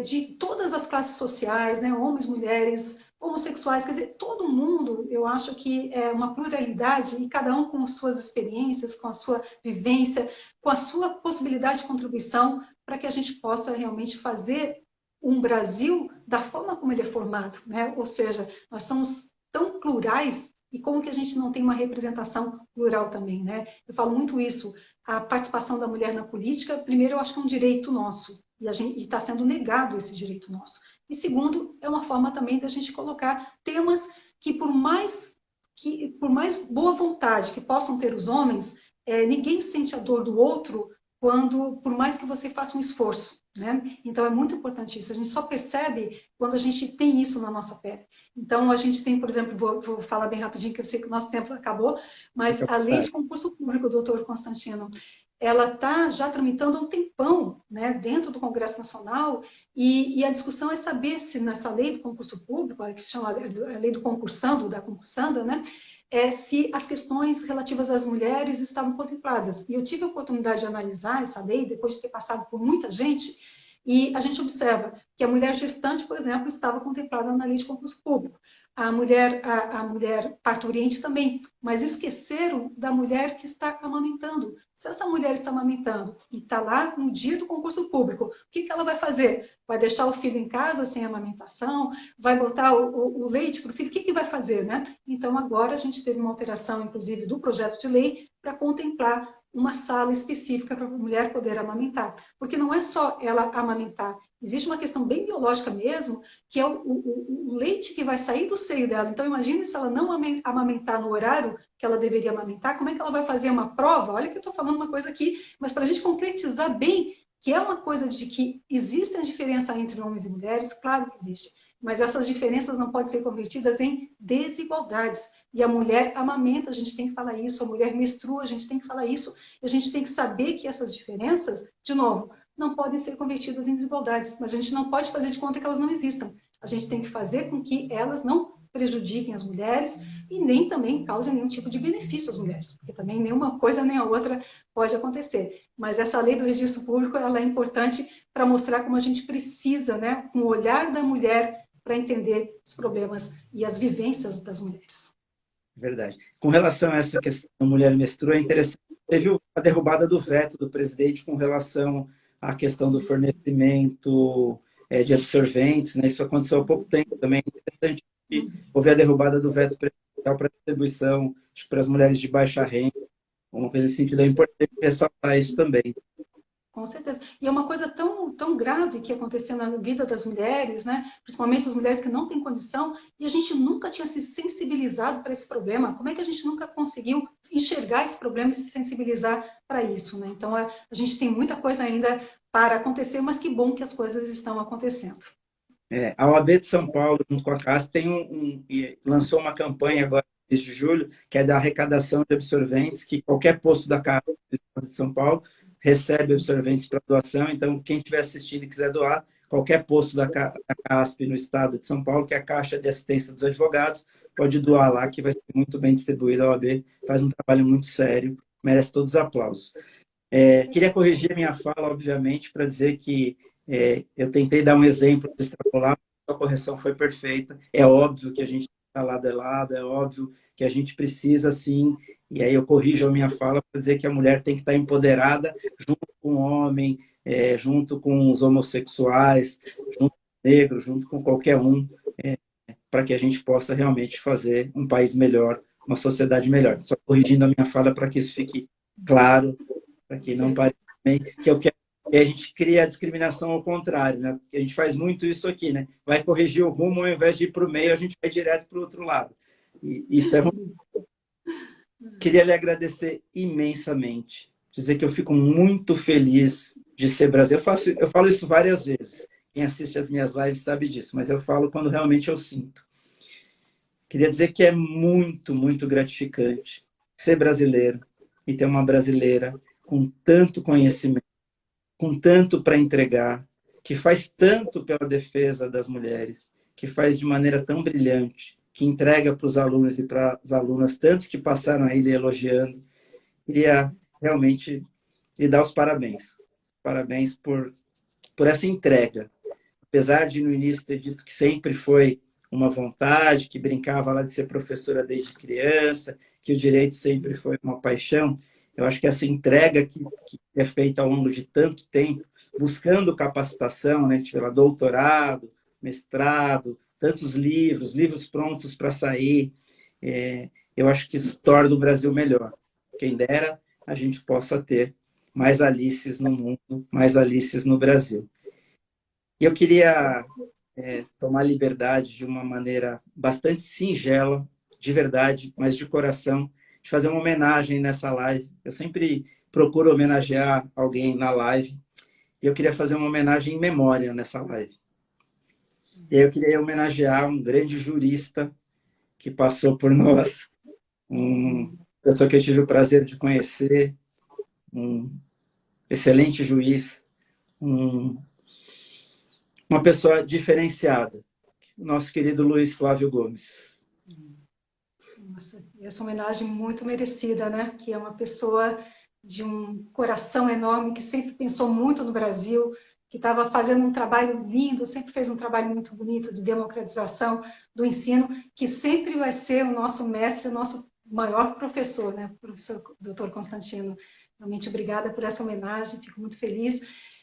Speaker 2: de todas as classes sociais, né? Homens, mulheres, homossexuais, quer dizer, todo mundo, eu acho que é uma pluralidade e cada um com as suas experiências, com a sua vivência, com a sua possibilidade de contribuição para que a gente possa realmente fazer um Brasil da forma como ele é formado, né? Ou seja, nós somos tão plurais e como que a gente não tem uma representação plural também, né? Eu falo muito isso, a participação da mulher na política, primeiro eu acho que é um direito nosso e está sendo negado esse direito nosso. E segundo, é uma forma também da gente colocar temas que por mais boa vontade que possam ter os homens, ninguém sente a dor do outro por mais que você faça um esforço, né? Então é muito importante isso. A gente só percebe quando a gente tem isso na nossa pele. Então a gente tem, por exemplo, vou falar bem rapidinho que eu sei que o nosso tempo acabou, mas a lei de concurso público, doutor Constantino, ela está já tramitando há um tempão, né, dentro do Congresso Nacional, e a discussão é saber se nessa lei do concurso público, que se chama a lei do concursando, da concursanda, né, se as questões relativas às mulheres estavam contempladas. E eu tive a oportunidade de analisar essa lei, depois de ter passado por muita gente, e a gente observa que a mulher gestante, por exemplo, estava contemplada na lei de concurso público. A mulher parturiente também, mas esqueceram da mulher que está amamentando. Se essa mulher está amamentando e está lá no dia do concurso público, o que ela vai fazer? Vai deixar o filho em casa sem amamentação? Vai botar o leite para o filho? O que vai fazer, né? Então, agora a gente teve uma alteração, inclusive, do projeto de lei para contemplar uma sala específica para a mulher poder amamentar. Porque não é só ela amamentar, existe uma questão bem biológica mesmo, que é o leite que vai sair do seio dela. Então, imagine se ela não amamentar no horário que ela deveria amamentar, como é que ela vai fazer uma prova? Olha que eu estou falando uma coisa aqui, mas para a gente concretizar bem, que é uma coisa de que existe a diferença entre homens e mulheres, claro que existe, mas essas diferenças não podem ser convertidas em desigualdades. E a mulher amamenta, a gente tem que falar isso, a mulher menstrua, a gente tem que falar isso, e a gente tem que saber que essas diferenças, de novo, não podem ser convertidas em desigualdades, mas a gente não pode fazer de conta que elas não existam. A gente tem que fazer com que elas não prejudiquem as mulheres e nem também causem nenhum tipo de benefício às mulheres, porque também nenhuma coisa nem a outra pode acontecer. Mas essa lei do registro público, ela é importante para mostrar como a gente precisa, né, com o olhar da mulher para entender os problemas e as vivências das mulheres.
Speaker 1: Verdade. Com relação a essa questão da mulher menstrua, é interessante. Teve a derrubada do veto do presidente com relação à questão do fornecimento de absorventes, né? Isso aconteceu há pouco tempo também. É interessante que houve a derrubada do veto presidencial para distribuição, acho que para as mulheres de baixa renda. Uma coisa nesse sentido, é importante ressaltar isso também.
Speaker 2: Com certeza. E é uma coisa tão grave que aconteceu na vida das mulheres, né? Principalmente as mulheres que não têm condição, e a gente nunca tinha se sensibilizado para esse problema. Como é que a gente nunca conseguiu enxergar esse problema e se sensibilizar para isso, né? Então, a gente tem muita coisa ainda para acontecer, mas que bom que as coisas estão acontecendo.
Speaker 1: A OAB de São Paulo, junto com a CASP, lançou uma campanha agora, no mês de julho, que é da arrecadação de absorventes, que qualquer posto da CASP do Estado de São Paulo recebe absorventes para doação. Então, quem estiver assistindo e quiser doar, qualquer posto da CASP no Estado de São Paulo, que é a Caixa de Assistência dos Advogados, pode doar lá, que vai ser muito bem distribuído. A OAB faz um trabalho muito sério, merece todos os aplausos. Queria corrigir a minha fala, obviamente, para dizer que eu tentei dar um exemplo de extrapolar, a correção foi perfeita. É óbvio que a gente está lado a lado, é óbvio que a gente precisa, sim, e aí eu corrijo a minha fala para dizer que a mulher tem que estar empoderada junto com o homem, junto com os homossexuais, junto com o negro, junto com qualquer um, para que a gente possa realmente fazer um país melhor, uma sociedade melhor. Só corrigindo a minha fala para que isso fique claro, para que não pareça que eu quero. E a gente cria a discriminação ao contrário, né? Porque a gente faz muito isso aqui, né? Vai corrigir o rumo, ao invés de ir para o meio, a gente vai direto para o outro lado. E isso é ruim. Queria lhe agradecer imensamente, dizer que eu fico muito feliz de ser brasileiro. Eu falo isso várias vezes. Quem assiste as minhas lives sabe disso, mas eu falo quando realmente eu sinto. Queria dizer que é muito, muito gratificante ser brasileiro e ter uma brasileira com tanto conhecimento, com tanto para entregar, que faz tanto pela defesa das mulheres, que faz de maneira tão brilhante, que entrega para os alunos e para as alunas, tantos que passaram aí lhe elogiando. Queria realmente lhe dar os parabéns. Parabéns por essa entrega. Apesar de no início ter dito que sempre foi uma vontade, que brincava lá de ser professora desde criança, que o direito sempre foi uma paixão, eu acho que essa entrega que é feita ao longo de tanto tempo, buscando capacitação, né, tipo, doutorado, mestrado, tantos livros, livros prontos para sair, eu acho que isso torna o Brasil melhor. Quem dera a gente possa ter mais Alices no mundo, mais Alices no Brasil. E eu queria tomar liberdade de uma maneira bastante singela, de verdade, mas de coração, de fazer uma homenagem nessa live. Eu sempre procuro homenagear alguém na live, e eu queria fazer uma homenagem em memória nessa live. E aí eu queria homenagear um grande jurista que passou por nós, uma pessoa que eu tive o prazer de conhecer, um excelente juiz, uma pessoa diferenciada, o nosso querido Luiz Flávio Gomes.
Speaker 2: Nossa, essa homenagem muito merecida, né? Que é uma pessoa de um coração enorme, que sempre pensou muito no Brasil, que estava fazendo um trabalho lindo, sempre fez um trabalho muito bonito de democratização do ensino, que sempre vai ser o nosso mestre, o nosso maior professor, né? Professor Dr. Constantino. Realmente obrigada por essa homenagem, fico muito feliz.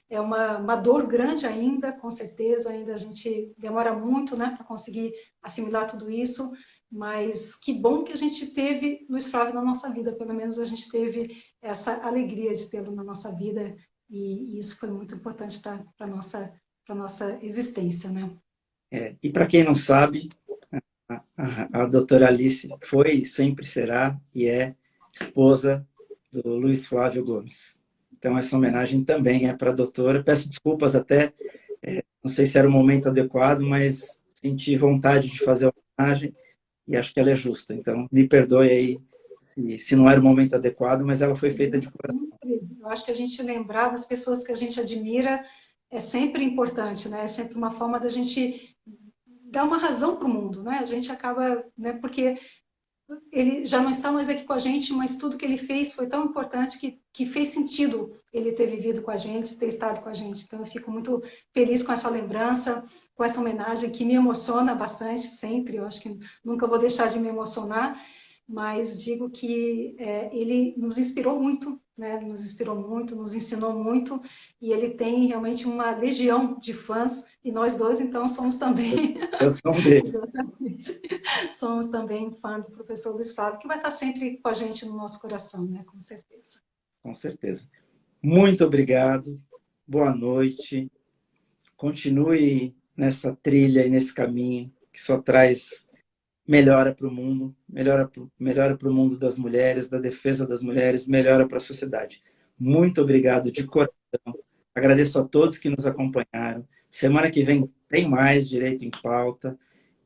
Speaker 2: É uma dor grande ainda, com certeza, ainda a gente demora muito, né, para conseguir assimilar tudo isso, mas que bom que a gente teve Luiz Flávio na nossa vida, pelo menos a gente teve essa alegria de tê-lo na nossa vida, e isso foi muito importante para a nossa existência, né?
Speaker 1: E para quem não sabe, a doutora Alice foi, sempre será e é esposa do Luiz Flávio Gomes. Então, essa homenagem também é para a doutora. Peço desculpas até, não sei se era o momento adequado, mas senti vontade de fazer a homenagem e acho que ela é justa. Então, me perdoe aí se não era o momento adequado, mas ela foi feita de coração.
Speaker 2: Eu acho que a gente lembrar das pessoas que a gente admira é sempre importante, né? É sempre uma forma da gente dar uma razão para o mundo, né? A gente acaba, né? Porque ele já não está mais aqui com a gente, mas tudo que ele fez foi tão importante que fez sentido ele ter vivido com a gente, ter estado com a gente. Então, eu fico muito feliz com essa lembrança, com essa homenagem que me emociona bastante sempre. Eu acho que nunca vou deixar de me emocionar, mas digo que ele nos inspirou muito né? Nos inspirou muito, nos ensinou muito, e ele tem realmente uma legião de fãs, e nós dois, então, somos também,
Speaker 1: Eu sou um deles,
Speaker 2: exatamente, somos também fã do professor Luiz Flávio, que vai estar sempre com a gente no nosso coração, né? Com certeza.
Speaker 1: com certeza. Muito obrigado, boa noite. Continue nessa trilha e nesse caminho que só traz melhora para o mundo, melhora para o mundo das mulheres, da defesa das mulheres, melhora para a sociedade. Muito obrigado de coração. Agradeço a todos que nos acompanharam. Semana que vem tem mais Direito em Pauta.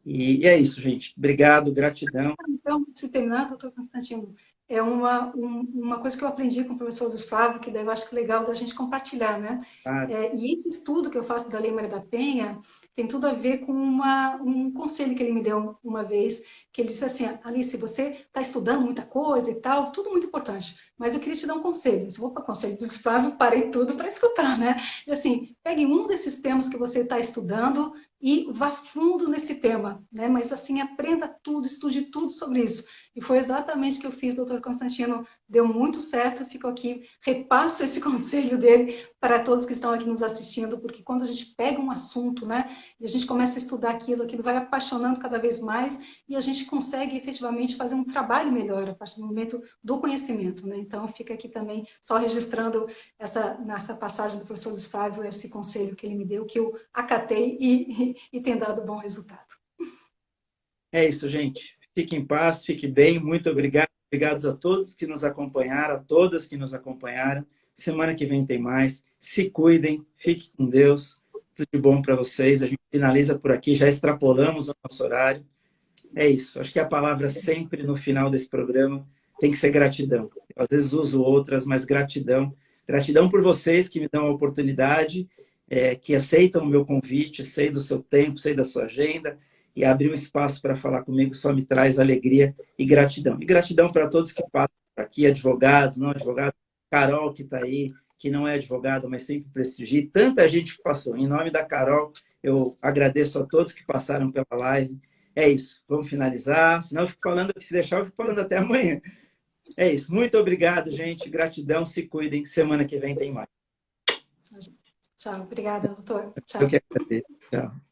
Speaker 1: E é isso, gente. Obrigado, gratidão.
Speaker 2: Então, se terminar, doutor Constantino, é uma coisa que eu aprendi com o professor Luiz Flávio, que daí eu acho que é legal da gente compartilhar, né?
Speaker 1: Tá?
Speaker 2: E esse estudo que eu faço da Lei Maria da Penha tem tudo a ver com um conselho que ele me deu uma vez, que ele disse assim, Alice, você está estudando muita coisa e tal, tudo muito importante, mas eu queria te dar um conselho. Se eu vou para o conselho do Luiz Flávio, parei tudo para escutar, né? E assim, pegue um desses temas que você está estudando e vá fundo nesse tema, né? Mas assim, aprenda tudo, estude tudo sobre isso. E foi exatamente o que eu fiz, doutor Constantino, deu muito certo, fico aqui, repasso esse conselho dele para todos que estão aqui nos assistindo, porque quando a gente pega um assunto, né, e a gente começa a estudar aquilo, aquilo vai apaixonando cada vez mais e a gente consegue efetivamente fazer um trabalho melhor a partir do momento do conhecimento, né? Então, fica aqui também só registrando nessa passagem do professor Luiz Flávio, esse conselho que ele me deu, que eu acatei e tem dado bom resultado.
Speaker 1: É isso, gente. Fique em paz, fique bem. Muito obrigado. Obrigados a todos que nos acompanharam, a todas que nos acompanharam. Semana que vem tem mais. Se cuidem, fiquem com Deus. Tudo de bom para vocês. A gente finaliza por aqui, já extrapolamos o nosso horário. É isso. Acho que a palavra sempre no final desse programa tem que ser gratidão. Eu, às vezes uso outras, mas gratidão. Gratidão por vocês que me dão a oportunidade, que aceitam o meu convite, sei do seu tempo, sei da sua agenda, e abrir um espaço para falar comigo só me traz alegria e gratidão. E gratidão para todos que passam por aqui, advogados, não advogados, Carol que está aí, que não é advogada, mas sempre prestigia, tanta gente que passou. Em nome da Carol, eu agradeço a todos que passaram pela live. É isso, vamos finalizar. Senão eu fico falando, se deixar, eu fico falando até amanhã. É isso. Muito obrigado, gente. Gratidão, se cuidem. Semana que vem tem mais.
Speaker 2: Tchau, obrigada, doutor.
Speaker 1: Eu
Speaker 2: Tchau.
Speaker 1: que agradeço. Tchau.